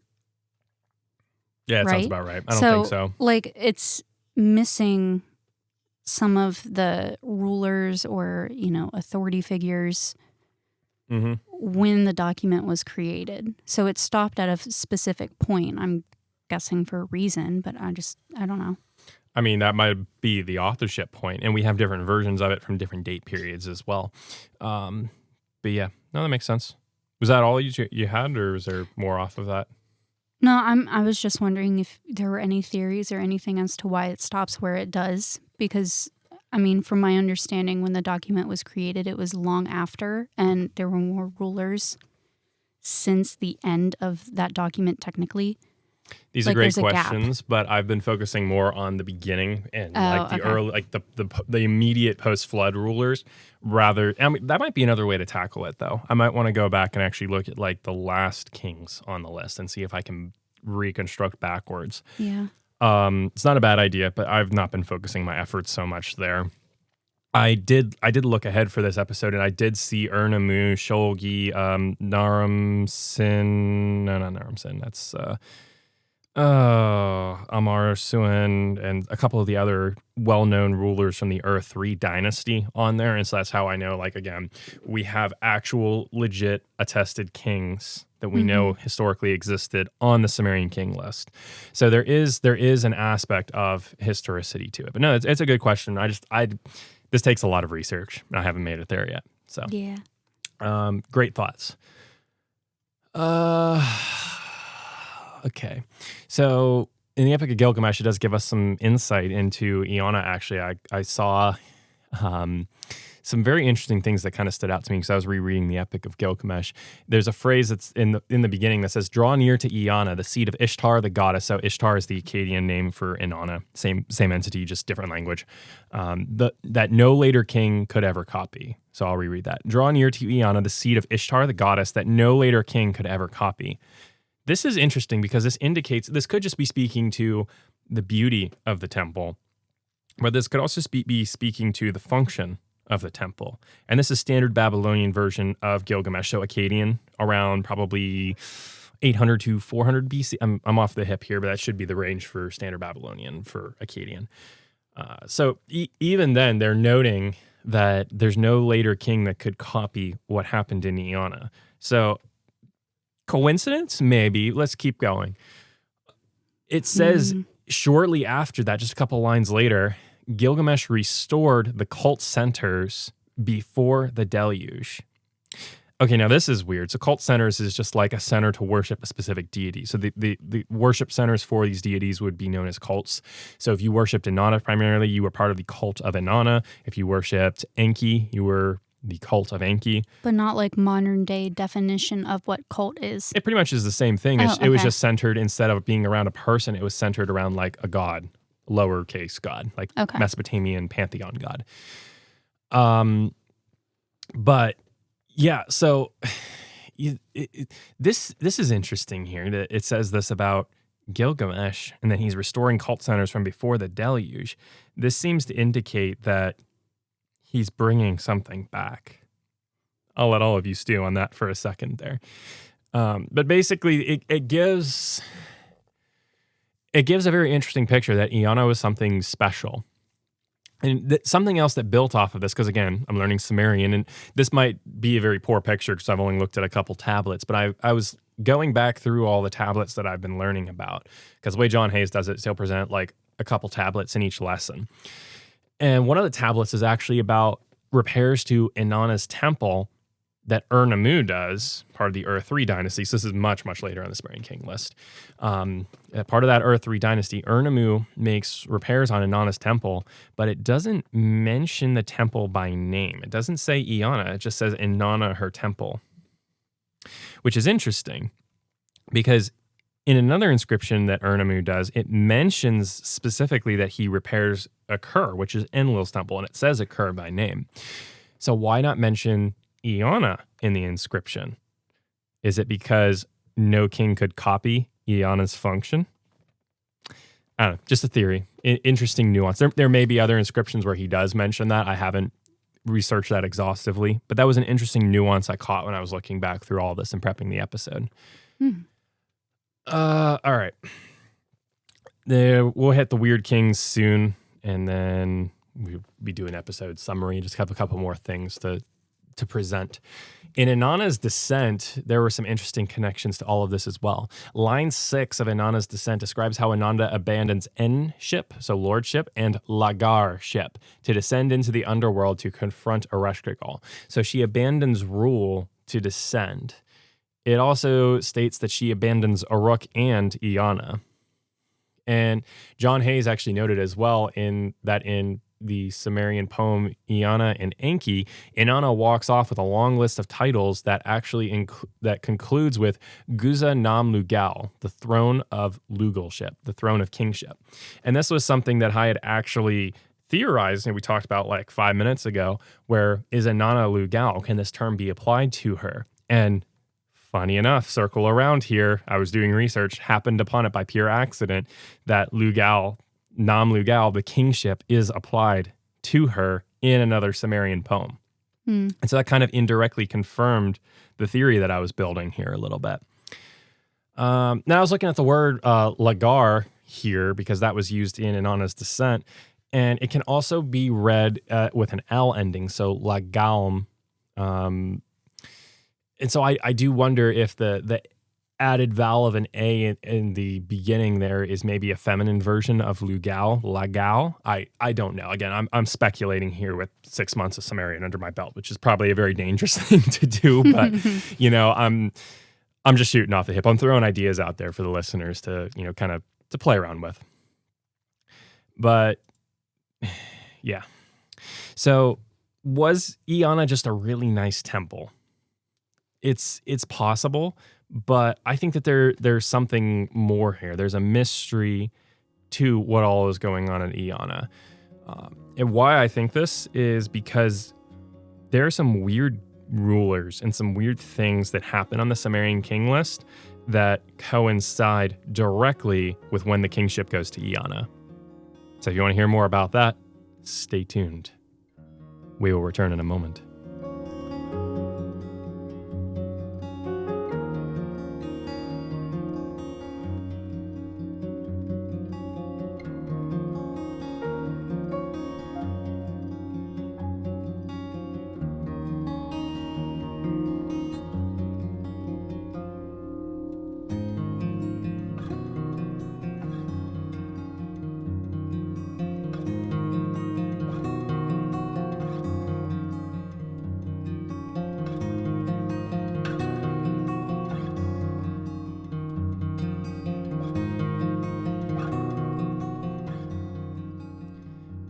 [SPEAKER 1] Yeah, it sounds about right. I don't think so.
[SPEAKER 2] Like, it's missing some of the rulers or, authority figures when the document was created. So it stopped at a specific point. I'm guessing for a reason, but I don't know.
[SPEAKER 1] I mean, that might be the authorship point, and we have different versions of it from different date periods as well. But yeah, no, that makes sense. Was that all you had, or was there more off of that?
[SPEAKER 2] No, I was just wondering if there were any theories or anything as to why it stops where it does. Because, I mean, from my understanding, when the document was created, it was long after, and there were more rulers since the end of that document, technically.
[SPEAKER 1] These are great questions, but I've been focusing more on the beginning and early, like the immediate post-flood rulers. Rather, I mean, that might be another way to tackle it, though. I might want to go back and actually look at like the last kings on the list and see if I can reconstruct backwards.
[SPEAKER 2] Yeah,
[SPEAKER 1] it's not a bad idea, but I've not been focusing my efforts so much there. I did look ahead for this episode, and I did see Nammu, Shulg, Naram-Sin. No, not Naram-Sin. That's Amar-Suin, and a couple of the other well-known rulers from the Earth 3 dynasty on there. And so that's how I know, like, again, we have actual legit attested kings that we know historically existed on the Sumerian King List. So there is an aspect of historicity to it. But no, it's a good question. This takes a lot of research. I haven't made it there yet. So
[SPEAKER 2] yeah.
[SPEAKER 1] Great thoughts. Okay. So in the Epic of Gilgamesh, it does give us some insight into Eanna. Actually, I saw some very interesting things that kind of stood out to me because I was rereading the Epic of Gilgamesh. There's a phrase that's in the beginning that says, "Draw near to Eanna, the seed of Ishtar, the goddess." So Ishtar is the Akkadian name for Inanna. Same entity, just different language. That no later king could ever copy. So I'll reread that. "Draw near to Eanna, the seed of Ishtar, the goddess, that no later king could ever copy." This is interesting because this could just be speaking to the beauty of the temple, but this could also be speaking to the function of the temple. And this is standard Babylonian version of Gilgamesh, so Akkadian, around probably 800 to 400 BC. I'm off the hip here, but that should be the range for standard Babylonian for Akkadian. So even then, they're noting that there's no later king that could copy what happened in Eanna. So, coincidence? Maybe. Let's keep going. It says shortly after that, just a couple lines later, Gilgamesh restored the cult centers before the deluge. Okay, now this is weird. So cult centers is just like a center to worship a specific deity. So the worship centers for these deities would be known as cults. So if you worshipped Inanna primarily, you were part of the cult of Inanna. If you worshipped Enki, you were the cult of Enki.
[SPEAKER 2] But not like modern day definition of what cult is.
[SPEAKER 1] It pretty much is the same thing.
[SPEAKER 2] Oh,
[SPEAKER 1] It was
[SPEAKER 2] okay.
[SPEAKER 1] just centered, instead of being around a person, it was centered around like a god, lowercase god, like Mesopotamian pantheon god. But yeah, so this is interesting here that it says this about Gilgamesh and that he's restoring cult centers from before the deluge. This seems to indicate that he's bringing something back. I'll let all of you stew on that for a second there. But basically, it gives a very interesting picture that Eanna was something special. And something else that built off of this, because again, I'm learning Sumerian, and this might be a very poor picture because I've only looked at a couple tablets, but I was going back through all the tablets that I've been learning about, because the way John Hayes does it, he'll present like a couple tablets in each lesson. And one of the tablets is actually about repairs to Inanna's temple that Nammu does, part of the Ur-3 dynasty. So this is much, much later on the Sumerian King List. Part of that Ur-3 dynasty, Nammu makes repairs on Inanna's temple, but it doesn't mention the temple by name. It doesn't say Eanna, it just says Inanna, her temple, which is interesting because in another inscription that Nammu does, it mentions specifically that he repairs Uruk, which is Enlil's temple, and it says Uruk by name. So why not mention Eanna in the inscription? Is it because no king could copy Eanna's function? I don't know, just a theory. Interesting nuance. There may be other inscriptions where he does mention that. I haven't researched that exhaustively, but that was an interesting nuance I caught when I was looking back through all this and prepping the episode. All right. We'll hit the weird kings soon, and then we'll be doing episode summary. Just have a couple more things to present. In Inanna's descent, there were some interesting connections to all of this as well. Line 6 of Inanna's descent describes how Inanna abandons En-ship, so lordship, and Lagar-ship to descend into the underworld to confront Ereshkigal. So she abandons rule to descend. It also states that she abandons Uruk and Eanna. And John Hayes actually noted as well in the Sumerian poem Eanna and Enki, Inanna walks off with a long list of titles that actually that concludes with Guza Nam Lugal, the throne of Lugalship, the throne of kingship. And this was something that I had actually theorized, and we talked about like 5 minutes ago, where is Inanna Lugal? Can this term be applied to her? And funny enough, circle around here, I was doing research, happened upon it by pure accident, that Lugal, Nam Lugal, the kingship, is applied to her in another Sumerian poem. And so that kind of indirectly confirmed the theory that I was building here a little bit. Now I was looking at the word Lagar here because that was used in Inanna's descent, and it can also be read with an L ending, so Lagalm. And so I do wonder if the added vowel of an A in the beginning there is maybe a feminine version of Lugal, Lagal. I don't know. Again, I'm speculating here with 6 months of Sumerian under my belt, which is probably a very dangerous thing to do. But I'm just shooting off the hip. I'm throwing ideas out there for the listeners to kind of to play around with. But yeah, so was Eanna just a really nice temple? It's possible. But I think that there's something more here. There's a mystery to what all is going on in Eanna. And why I think this is because there are some weird rulers and some weird things that happen on the Sumerian King List that coincide directly with when the kingship goes to Eanna. So if you want to hear more about that, stay tuned. We will return in a moment.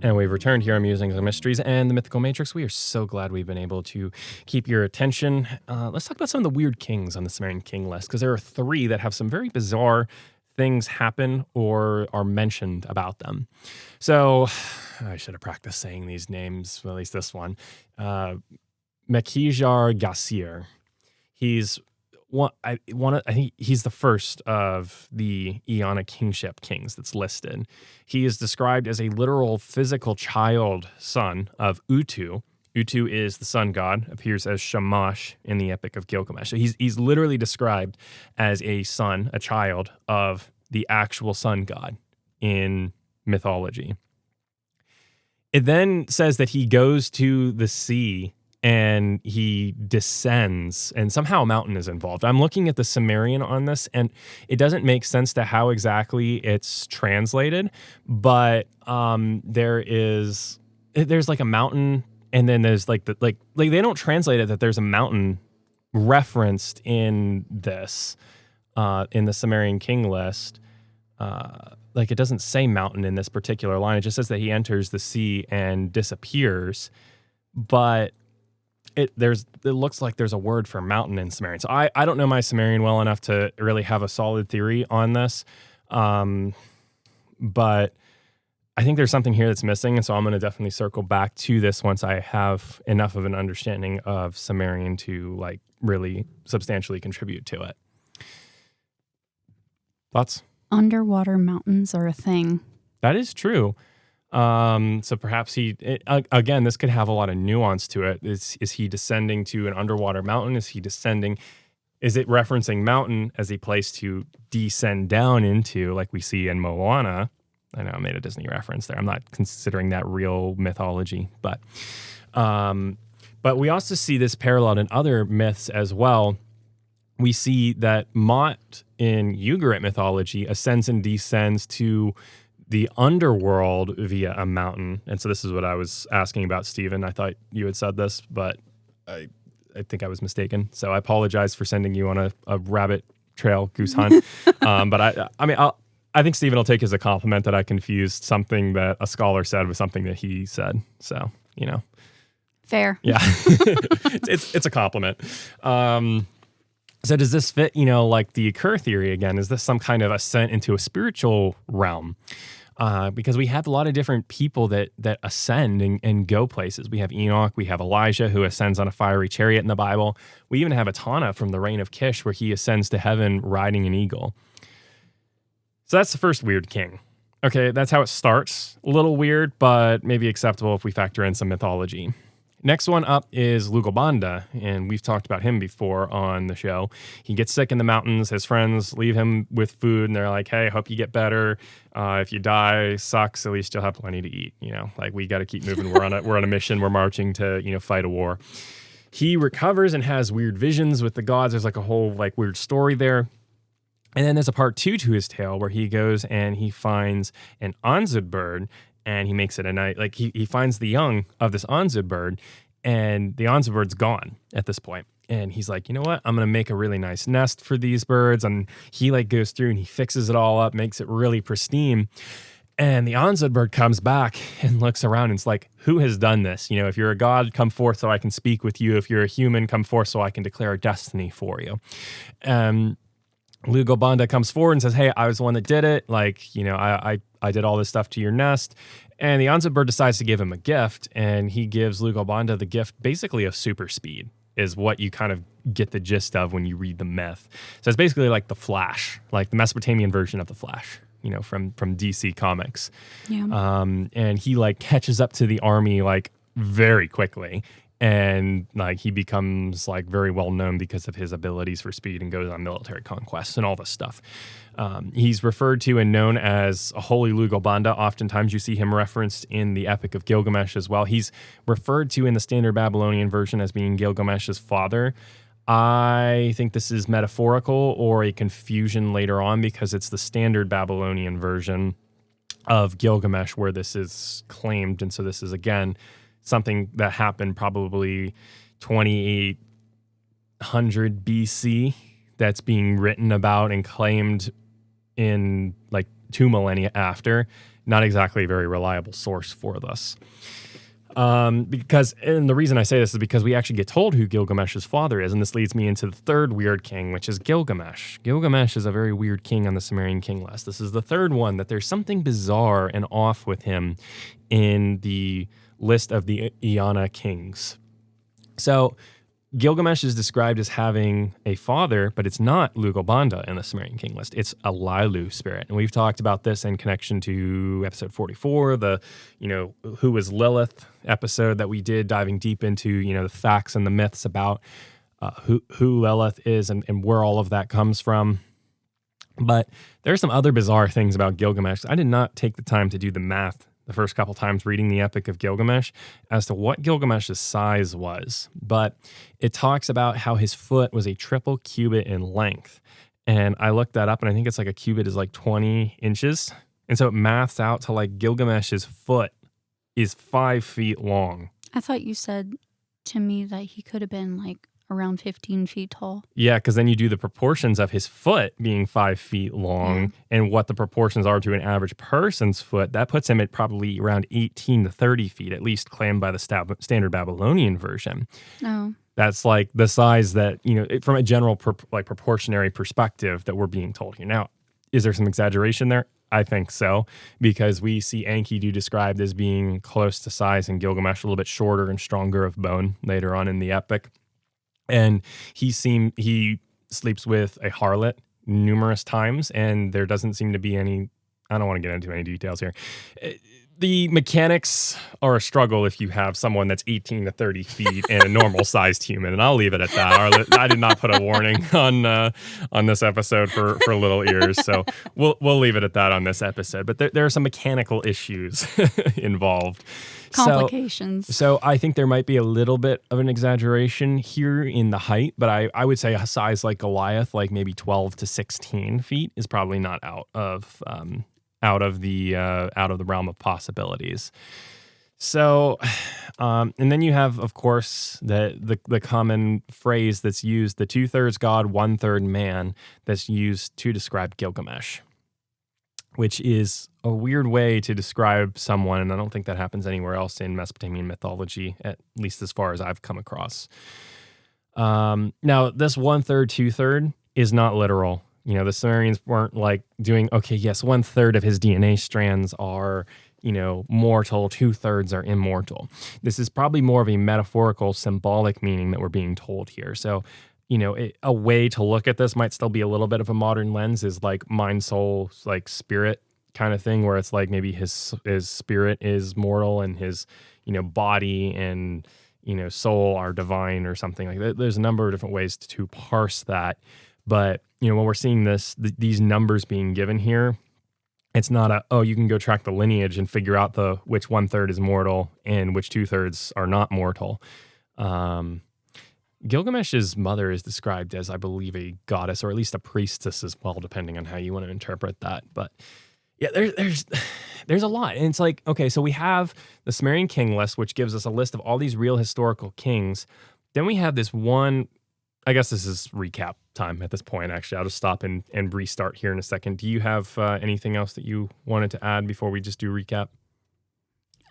[SPEAKER 1] And we've returned here on Musings and Mysteries and the Mythical Matrix. We are so glad we've been able to keep your attention. Let's talk about some of the weird kings on the Sumerian King List, because there are 3 that have some very bizarre things happen or are mentioned about them. So I should have practiced saying these names, well, at least this one. Mekijar Gasir. He's I think he's the first of the Eanna kingship kings that's listed. He is described as a literal physical child son of Utu. Utu is the sun god, appears as Shamash in the Epic of Gilgamesh. So he's literally described as a son, a child of the actual sun god in mythology. It then says that he goes to the sea and he descends, and somehow a mountain is involved. I'm looking at the Sumerian on this, and it doesn't make sense to how exactly it's translated, but there's like a mountain, and then there's like they don't translate it that there's a mountain referenced in this in the Sumerian King List. Like it doesn't say mountain in this particular line. It just says that he enters the sea and disappears, but it looks like there's a word for mountain in Sumerian. So I don't know my Sumerian well enough to really have a solid theory on this. But I think there's something here that's missing. And so I'm going to definitely circle back to this once I have enough of an understanding of Sumerian to like really substantially contribute to it. Thoughts?
[SPEAKER 2] Underwater mountains are a thing. That
[SPEAKER 1] is true. So perhaps again, this could have a lot of nuance to it. Is he descending to an underwater mountain? Is it referencing mountain as a place to descend down into, like we see in Moana? I know I made a Disney reference there. I'm not considering that real mythology, but we also see this paralleled in other myths as well. We see that Mot in Ugaritic mythology ascends and descends to the underworld via a mountain. And so this is what I was asking about, Stephen. I thought you had said this, but I think I was mistaken. So I apologize for sending you on a rabbit trail goose hunt. But I think Stephen will take as a compliment that I confused something that a scholar said with something that he said. So,
[SPEAKER 2] Fair.
[SPEAKER 1] Yeah. it's a compliment. So does this fit, like the occur theory again? Is this some kind of ascent into a spiritual realm? Because we have a lot of different people that ascend and go places. We have Enoch, we have Elijah who ascends on a fiery chariot in the Bible. We even have Etana from the reign of Kish where he ascends to heaven riding an eagle. So that's the first weird king. Okay, that's how it starts. A little weird, but maybe acceptable if we factor in some mythology. Next one up is Lugalbanda, and we've talked about him before on the show. He gets sick in the mountains. His friends leave him with food, and they're like, hey, hope you get better. If you die, sucks. At least you'll have plenty to eat. Like we got to keep moving. We're on a mission. We're marching to, fight a war. He recovers and has weird visions with the gods. There's like a whole like weird story there. And then there's a part 2 to his tale where he goes and he finds an Anzud bird, and he makes it a night. Like he finds the young of this Anzud bird, and the Anzud bird's gone at this point. And he's like, you know what? I'm going to make a really nice nest for these birds. And he like goes through and he fixes it all up, makes it really pristine. And the Anzud bird comes back and looks around and it's like, who has done this? If you're a god, come forth so I can speak with you. If you're a human, come forth so I can declare a destiny for you. Lugalbanda comes forward and says, hey, I was the one that did it. Like, I did all this stuff to your nest. And the Anzud bird decides to give him a gift, and he gives Lugalbanda the gift basically of super speed, is what you kind of get the gist of when you read the myth. So it's basically like the Flash, like the Mesopotamian version of the Flash, from DC Comics.
[SPEAKER 2] Yeah.
[SPEAKER 1] And he like catches up to the army like very quickly. And like he becomes like very well known because of his abilities for speed and goes on military conquests and all this stuff. He's referred to and known as a holy Lugalbanda. Oftentimes you see him referenced in the Epic of Gilgamesh as well. He's referred to in the standard Babylonian version as being Gilgamesh's father. I think this is metaphorical or a confusion later on because it's the standard Babylonian version of Gilgamesh where this is claimed. And so this is, again, something that happened probably 2800 BC that's being written about and claimed in like 2 millennia after. not exactly a very reliable source for this. And the reason I say this is because we actually get told who Gilgamesh's father is, and this leads me into the third weird king, which is Gilgamesh. Gilgamesh is a very weird king on the Sumerian King List. This is the third one that there's something bizarre and off with him in the list of the Eanna kings. So Gilgamesh is described as having a father, but it's not Lugalbanda in the Sumerian King List. It's a Lilu spirit. And we've talked about this in connection to episode 44, the, who was Lilith episode that we did, diving deep into, the facts and the myths about who Lilith is and where all of that comes from. But there's some other bizarre things about Gilgamesh. I did not take the time to do the math the first couple times reading the Epic of Gilgamesh as to what Gilgamesh's size was. But it talks about how his foot was a triple cubit in length. And I looked that up, and I think it's like a cubit is like 20 inches. And so it maths out to like Gilgamesh's foot is 5 feet long.
[SPEAKER 2] I thought you said to me that he could have been like around 15 feet tall.
[SPEAKER 1] Yeah, because then you do the proportions of his foot being 5 feet long and what the proportions are to an average person's foot. That puts him at probably around 18 to 30 feet, at least claimed by the standard Babylonian version.
[SPEAKER 2] Oh.
[SPEAKER 1] That's like the size that, from a general proportionary perspective that we're being told here. Now, is there some exaggeration there? I think so, because we see Enkidu described as being close to size and Gilgamesh a little bit shorter and stronger of bone later on in the epic. And he sleeps with a harlot numerous times, and there doesn't seem to be any, I don't want to get into any details here. The mechanics are a struggle if you have someone that's 18 to 30 feet and a normal-sized human, and I'll leave it at that. I did not put a warning on this episode for little ears, so we'll leave it at that on this episode. But there are some mechanical issues involved.
[SPEAKER 2] Complications.
[SPEAKER 1] So I think there might be a little bit of an exaggeration here in the height, but I would say a size like Goliath, like maybe 12 to 16 feet, is probably not out of the realm of possibilities. So, and then you have, of course, the common phrase that's used, the 2/3 God, 1/3 man, that's used to describe Gilgamesh, which is a weird way to describe someone, and I don't think that happens anywhere else in Mesopotamian mythology, at least as far as I've come across. Now, this 1/3, 2/3 is not literal. The Sumerians weren't like doing, okay, yes, 1/3 of his DNA strands are, mortal, 2/3 are immortal. This is probably more of a metaphorical, symbolic meaning that we're being told here. So, a way to look at this might still be a little bit of a modern lens, is like mind, soul, like spirit kind of thing, where it's like maybe his spirit is mortal and his, body and, soul are divine or something like that. There's a number of different ways to parse that. But, when we're seeing these numbers being given here, it's not you can go track the lineage and figure out which 1/3 is mortal and which 2/3 are not mortal. Gilgamesh's mother is described as, I believe, a goddess, or at least a priestess as well, depending on how you want to interpret that. But yeah, there's a lot. And it's like, okay, so we have the Sumerian King List, which gives us a list of all these real historical kings. Then we have this one, I guess this is recap time at this point, actually. I'll just stop and restart here in a second. Do you have anything else that you wanted to add before we just do recap?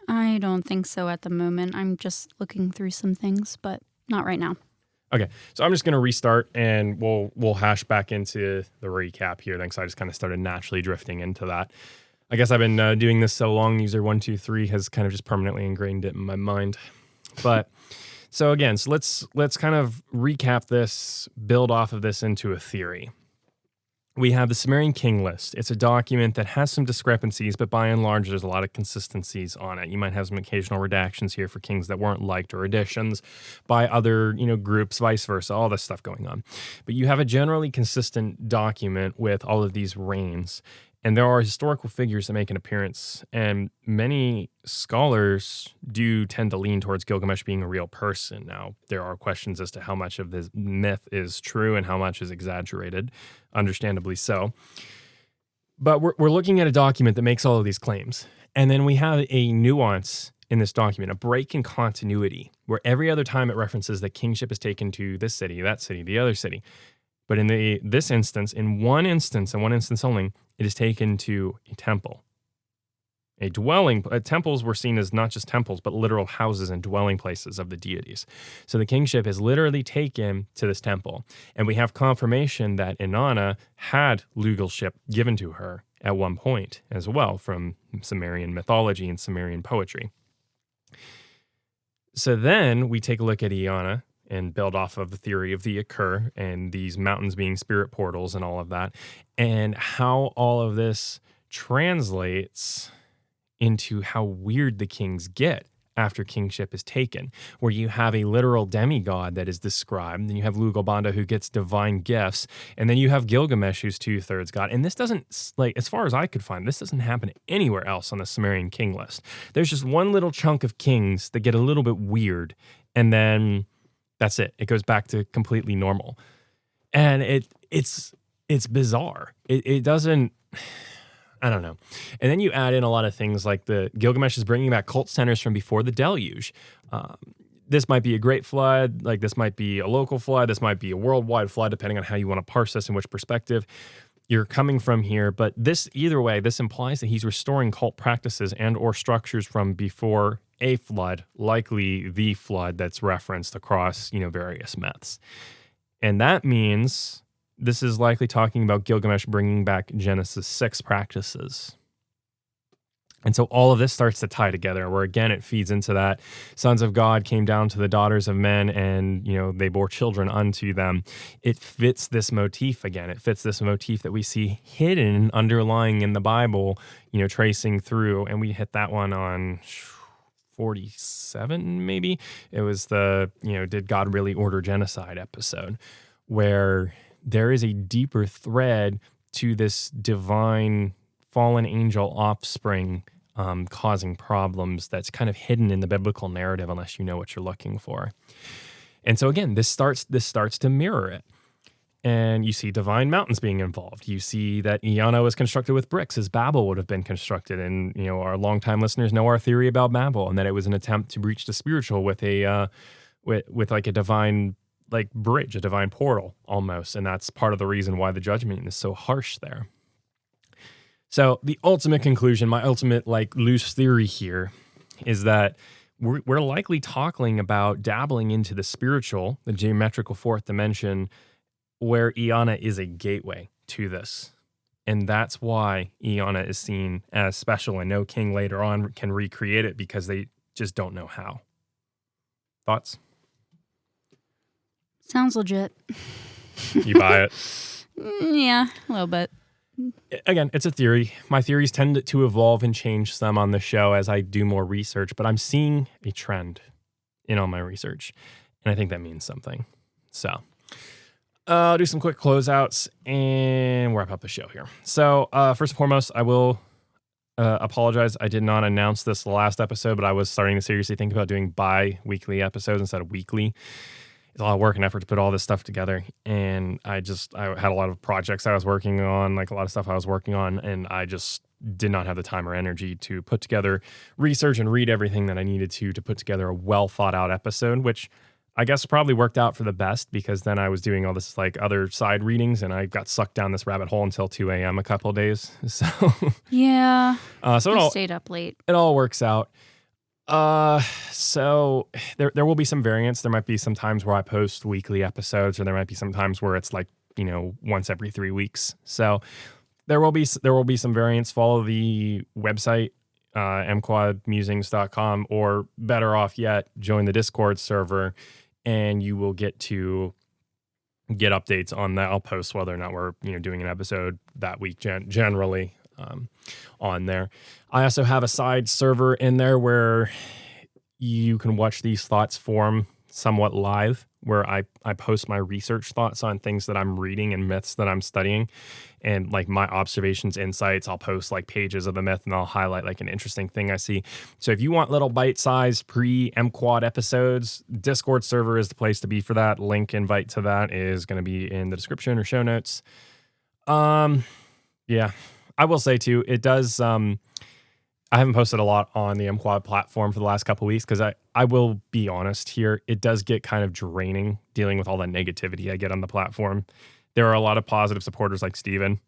[SPEAKER 2] I don't think so at the moment. I'm just looking through some things, but not right now.
[SPEAKER 1] Okay, so I'm just going to restart, and we'll hash back into the recap here. Thanks. I just kind of started naturally drifting into that. I guess I've been doing this so long, user 123 has kind of just permanently ingrained it in my mind. But so again, let's kind of recap this, build off of this into a theory. We have the Sumerian King List. It's a document that has some discrepancies, but by and large, there's a lot of consistencies on it. You might have some occasional redactions here for kings that weren't liked, or additions by other, groups, vice versa, all this stuff going on. But you have a generally consistent document with all of these reigns. And there are historical figures that make an appearance, and many scholars do tend to lean towards Gilgamesh being a real person. Now, there are questions as to how much of this myth is true and how much is exaggerated, understandably so. But we're looking at a document that makes all of these claims. And then we have a nuance in this document, a break in continuity, where every other time it references that kingship is taken to this city, that city, the other city. But in this instance, in one instance and one instance only, it is taken to a temple. Temples were seen as not just temples, but literal houses and dwelling places of the deities. So the kingship is literally taken to this temple. And we have confirmation that Inanna had legalship given to her at one point as well from Sumerian mythology and Sumerian poetry. So then we take a look at Eanna and build off of the theory of the Uruk and these mountains being spirit portals and all of that, and how all of this translates into how weird the kings get after kingship is taken, where you have a literal demigod that is described, and you have Lugalbanda who gets divine gifts, and then you have Gilgamesh who's 2/3 God. And this doesn't, like, as far as I could find, this doesn't happen anywhere else on the Sumerian King List. There's just one little chunk of kings that get a little bit weird, and then that's it. It goes back to completely normal. And it's bizarre. It doesn't, I don't know. And then you add in a lot of things like the Gilgamesh is bringing back cult centers from before the deluge. This might be a great flood. Like this might be a local flood. This might be a worldwide flood, depending on how you want to parse this and which perspective you're coming from here. But this, either way, this implies that he's restoring cult practices and or structures from before a flood, likely the flood that's referenced across, various myths. And that means this is likely talking about Gilgamesh bringing back Genesis 6 practices. And so all of this starts to tie together, where again, it feeds into that sons of God came down to the daughters of men and, they bore children unto them. It fits this motif again. It fits this motif that we see hidden, underlying in the Bible, tracing through. And we hit that one on 47, maybe. It was the, did God really order genocide episode, where there is a deeper thread to this divine fallen angel offspring causing problems that's kind of hidden in the biblical narrative unless you know what you're looking for. And so again, this starts to mirror it. And you see divine mountains being involved. You see that Eanna was constructed with bricks as Babel would have been constructed. And, our longtime listeners know our theory about Babel and that it was an attempt to breach the spiritual with a like a divine bridge, a divine portal almost. And that's part of the reason why the judgment is so harsh there. So the ultimate conclusion, my ultimate loose theory here is that we're likely talking about dabbling into the spiritual, the geometrical fourth dimension, where Eanna is a gateway to this. And that's why Eanna is seen as special, and no king later on can recreate it because they just don't know how. Thoughts?
[SPEAKER 2] Sounds legit.
[SPEAKER 1] You buy it?
[SPEAKER 2] Yeah, a little bit.
[SPEAKER 1] Again, it's a theory. My theories tend to evolve and change some on the show as I do more research, but I'm seeing a trend in all my research, and I think that means something. So I'll do some quick closeouts and wrap up the show here. So first and foremost, I will apologize. I did not announce this last episode, but I was starting to seriously think about doing bi-weekly episodes instead of weekly. It's a lot of work and effort to put all this stuff together. And I had a lot of projects I was working on, a lot of stuff I was working on, and I just did not have the time or energy to put together research and read everything that I needed to put together a well thought out episode, which I guess probably worked out for the best because then I was doing all this other side readings and I got sucked down this rabbit hole until 2 a.m. a couple of days. So
[SPEAKER 2] yeah,
[SPEAKER 1] so it all
[SPEAKER 2] stayed up late. It
[SPEAKER 1] all works out. So there will be some variance. There might be some times where I post weekly episodes, or there might be some times where it's once every 3 weeks. So there will be some variance. Follow the website, mquadmusings.com, or better off yet, join the Discord server, and you will get updates on that. I'll post whether or not we're doing an episode that week generally. On there. I also have a side server in there where you can watch these thoughts form somewhat live, where I post my research thoughts on things that I'm reading and myths that I'm studying, and my observations, insights. I'll post pages of the myth and I'll highlight an interesting thing I see. So if you want little bite-sized pre-MQuad episodes, Discord server is the place to be for that. Link invite to that is going to be in the description or show notes. Yeah. I will say too, it does. I haven't posted a lot on the MQuad platform for the last couple of weeks because I will be honest here, it does get kind of draining dealing with all the negativity I get on the platform. There are a lot of positive supporters like Steven,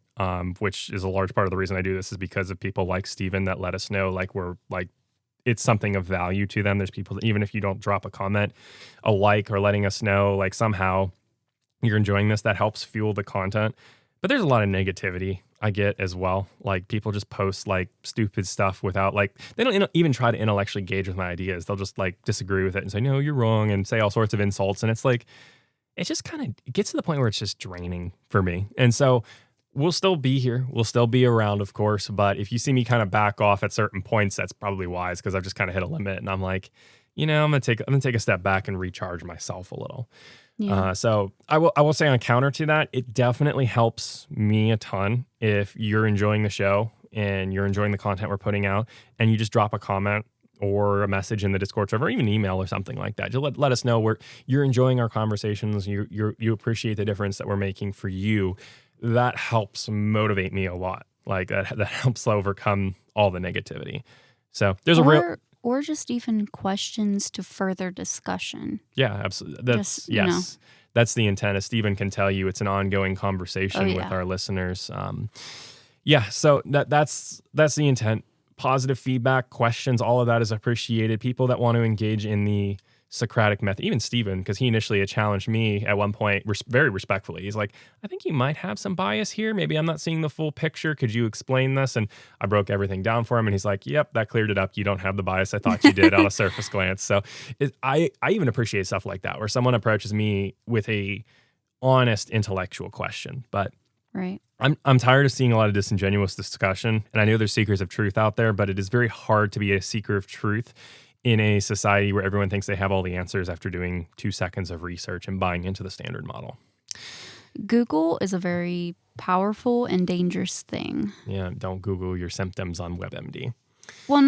[SPEAKER 1] which is a large part of the reason I do this is because of people like Steven that let us know like we're like it's something of value to them. There's people that even if you don't drop a comment, a like or letting us know like somehow you're enjoying this, that helps fuel the content. But there's a lot of negativity I get as well. Like people just post like stupid stuff without like, they don't even try to intellectually engage with my ideas. They'll just like disagree with it and say, no, you're wrong and say all sorts of insults. And it's like, it just kind of it gets to the point where it's just draining for me. And so we'll still be here. We'll still be around, of course. But if you see me kind of back off at certain points, that's probably wise because I've just kind of hit a limit. And I'm like, I'm gonna take a step back and recharge myself a little.
[SPEAKER 2] Yeah.
[SPEAKER 1] So I will say on counter to that, it definitely helps me a ton if you're enjoying the show and you're enjoying the content we're putting out and you just drop a comment or a message in the Discord server, or even email or something like that. Just let us know where you're enjoying our conversations. You appreciate the difference that we're making for you. That helps motivate me a lot. Like that helps overcome all the negativity. So there's
[SPEAKER 2] or just even questions to further discussion.
[SPEAKER 1] Yeah, absolutely. That's the intent. As Stephen can tell you, it's an ongoing conversation with our listeners. So that's the intent. Positive feedback, questions, all of that is appreciated. People that want to engage in the Socratic method, even Stephen, because he initially had challenged me at one point very respectfully. He's like, I think you might have some bias here. Maybe I'm not seeing the full picture. Could you explain this? And I broke everything down for him. And he's like, yep, that cleared it up. You don't have the bias I thought you did on a surface glance. So I even appreciate stuff like that, where someone approaches me with a honest intellectual question. But
[SPEAKER 2] right.
[SPEAKER 1] I'm tired of seeing a lot of disingenuous discussion. And I know there's seekers of truth out there, but it is very hard to be a seeker of truth in a society where everyone thinks they have all the answers after doing 2 seconds of research and buying into the standard model.
[SPEAKER 2] Google is a very powerful and dangerous thing.
[SPEAKER 1] Yeah, don't Google your symptoms on WebMD.
[SPEAKER 2] Well,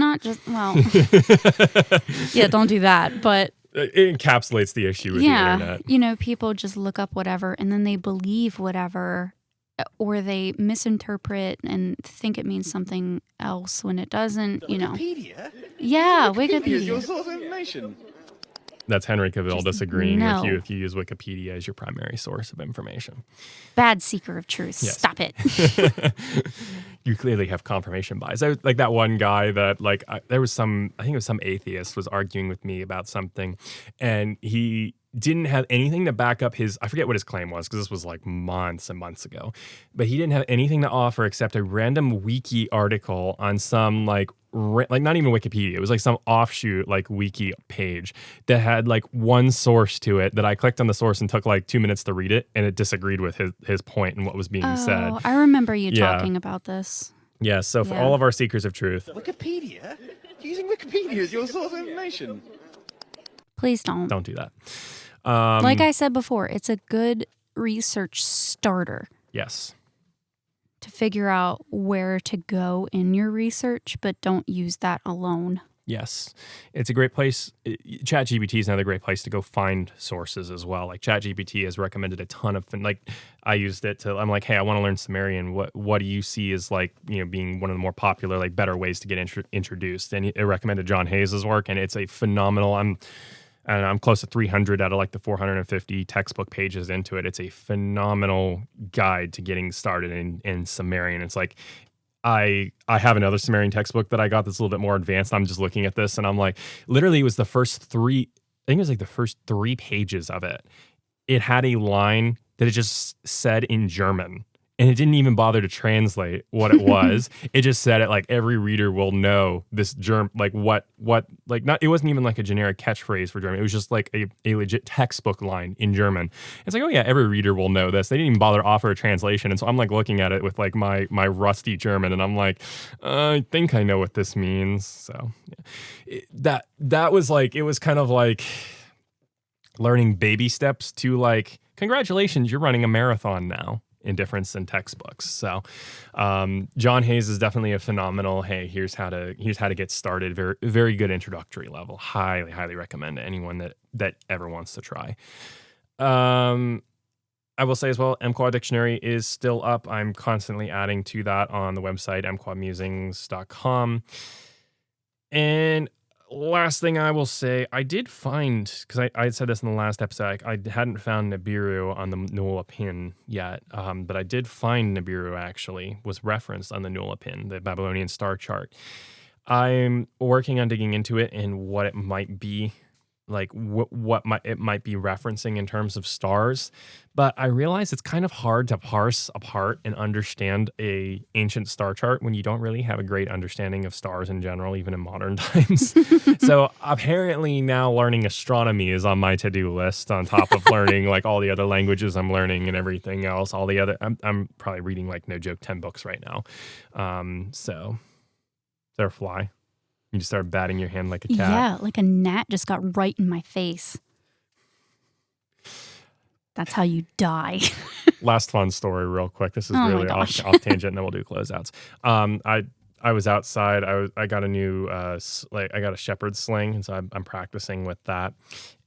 [SPEAKER 2] yeah, don't do that. But
[SPEAKER 1] it encapsulates the issue with the internet.
[SPEAKER 2] People just look up whatever and then they believe whatever, or they misinterpret and think it means something else when it doesn't,
[SPEAKER 3] Wikipedia?
[SPEAKER 2] Yeah,
[SPEAKER 3] Wikipedia
[SPEAKER 2] Wikipedia.
[SPEAKER 3] is your source of information.
[SPEAKER 1] That's Henry Cavill disagreeing
[SPEAKER 2] no.
[SPEAKER 1] with you if you use Wikipedia as your primary source of information.
[SPEAKER 2] Bad seeker of truth.
[SPEAKER 1] Yes.
[SPEAKER 2] Stop it.
[SPEAKER 1] You clearly have confirmation bias. Like that one guy that there was I think it was some atheist was arguing with me about something, and he didn't have anything to back up I forget what his claim was because this was like months and months ago, but he didn't have anything to offer except a random wiki article on some like not even Wikipedia. It was like some offshoot like wiki page that had like one source to it that I clicked on the source and took like 2 minutes to read it, and it disagreed with his point and what was being said.
[SPEAKER 2] I remember you talking about this.
[SPEAKER 1] Yeah, so for all of our seekers of truth.
[SPEAKER 3] Wikipedia? Using Wikipedia as your source of information?
[SPEAKER 2] Please don't.
[SPEAKER 1] Don't do that.
[SPEAKER 2] Like I said before, it's a good research starter.
[SPEAKER 1] Yes.
[SPEAKER 2] To figure out where to go in your research, but don't use that alone.
[SPEAKER 1] Yes. It's a great place. ChatGPT is another great place to go find sources as well. Like ChatGPT has recommended a ton of, I used it I'm like, hey, I want to learn Sumerian. What do you see as being one of the more popular, like better ways to get introduced? And it recommended John Hayes' work, and it's a phenomenal, I'm close to 300 out of like the 450 textbook pages into it. It's a phenomenal guide to getting started in Sumerian. It's like, I have another Sumerian textbook that I got that's a little bit more advanced. I'm just looking at this and I'm like, literally it was the first three pages of it. It had a line that it just said in German. And it didn't even bother to translate what it was. It just said it like every reader will know this German, like what, like not, it wasn't even like a generic catchphrase for German. It was just like a legit textbook line in German. It's like, oh yeah, every reader will know this. They didn't even bother to offer a translation. And so I'm like looking at it with like my rusty German, and I'm like, I think I know what this means. So yeah. That was like, it was kind of like learning baby steps to like, congratulations, you're running a marathon now. In difference in textbooks. So John Hayes is definitely a phenomenal, hey, here's how to get started. Very, very good introductory level. Highly, highly recommend to anyone that ever wants to try. I will say as well, MQuad Dictionary is still up. I'm constantly adding to that on the website, mquadmusings.com. And last thing I will say, I did find, because I had said this in the last episode, I hadn't found Nibiru on the Nuala pin yet, but I did find Nibiru actually was referenced on the Nuala pin, the Babylonian star chart. I'm working on digging into it and what it might be, like it might be referencing in terms of stars, but I realize it's kind of hard to parse apart and understand a ancient star chart when you don't really have a great understanding of stars in general, even in modern times. So apparently now learning astronomy is on my to-do list on top of learning like all the other languages I'm learning and everything else. All the other, I'm probably reading like no joke 10 books right now. So is there a fly? You just start batting your hand like a cat.
[SPEAKER 2] Yeah, like a gnat just got right in my face. That's how you die.
[SPEAKER 1] Last fun story real quick. This is really off tangent, and then we'll do closeouts. I was outside. I got a new I got a shepherd's sling, and so I'm practicing with that.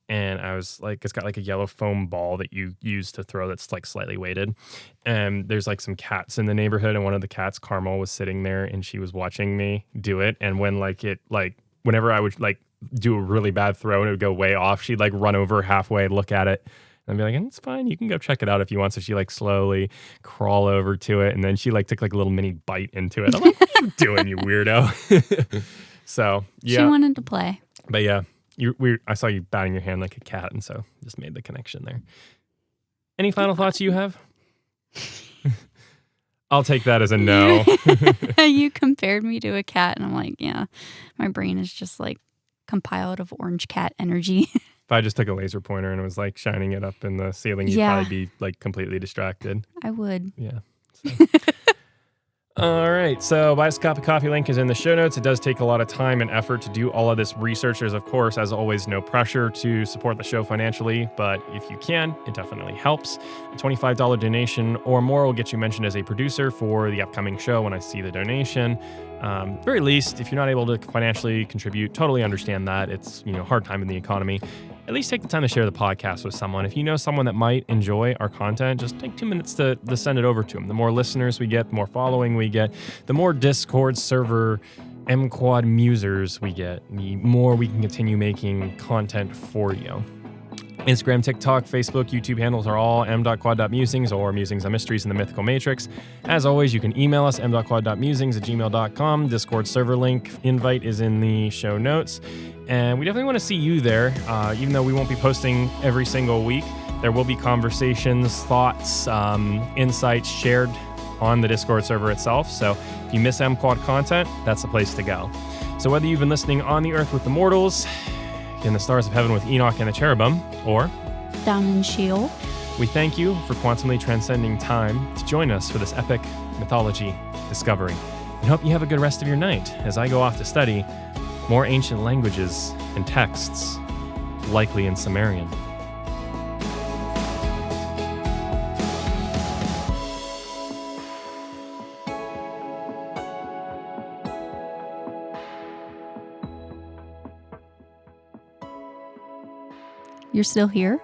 [SPEAKER 1] And I was like, it's got like a yellow foam ball that you use to throw that's like slightly weighted. And there's like some cats in the neighborhood, and one of the cats, Carmel, was sitting there and she was watching me do it. And when whenever I would like do a really bad throw and it would go way off, she'd like run over halfway, look at it, and be like, it's fine, you can go check it out if you want. So she like slowly crawl over to it, and then she like took like a little mini bite into it. I'm like, what are you doing, you weirdo? So yeah.
[SPEAKER 2] She wanted to play.
[SPEAKER 1] But yeah. I saw you batting your hand like a cat, and so just made the connection there. Any final thoughts you have? I'll take that as a no.
[SPEAKER 2] You compared me to a cat, and I'm like, yeah, my brain is just like compiled of orange cat energy.
[SPEAKER 1] If I just took a laser pointer and was like shining it up in the ceiling, you'd probably be like completely distracted.
[SPEAKER 2] I would.
[SPEAKER 1] Yeah. So. All right, so buy us a cup of coffee link is in the show notes. It does take a lot of time and effort to do all of this research. There's, of course, as always, no pressure to support the show financially, but if you can, it definitely helps. A $25 donation or more will get you mentioned as a producer for the upcoming show when I see the donation. Very least, if you're not able to financially contribute, totally understand that. It's, hard time in the economy. At least take the time to share the podcast with someone. If you know someone that might enjoy our content, just take 2 minutes to send it over to them. The more listeners we get, the more following we get, the more Discord server M-Quad musers we get, the more we can continue making content for you. Instagram, TikTok, Facebook, YouTube handles are all m.quad.musings or musings on mysteries in the mythical matrix. As always, you can email us m.quad.musings@gmail.com. Discord server link invite is in the show notes. And we definitely want to see you there, even though we won't be posting every single week. There will be conversations, thoughts, insights shared on the Discord server itself. So if you miss M-Quad content, that's the place to go. So whether you've been listening on the earth with the mortals, in the stars of heaven with Enoch and the cherubim, or
[SPEAKER 2] down in Sheol,
[SPEAKER 1] we thank you for quantumly transcending time to join us for this epic mythology discovery. And hope you have a good rest of your night as I go off to study more ancient languages and texts, likely in Sumerian.
[SPEAKER 2] You're still here?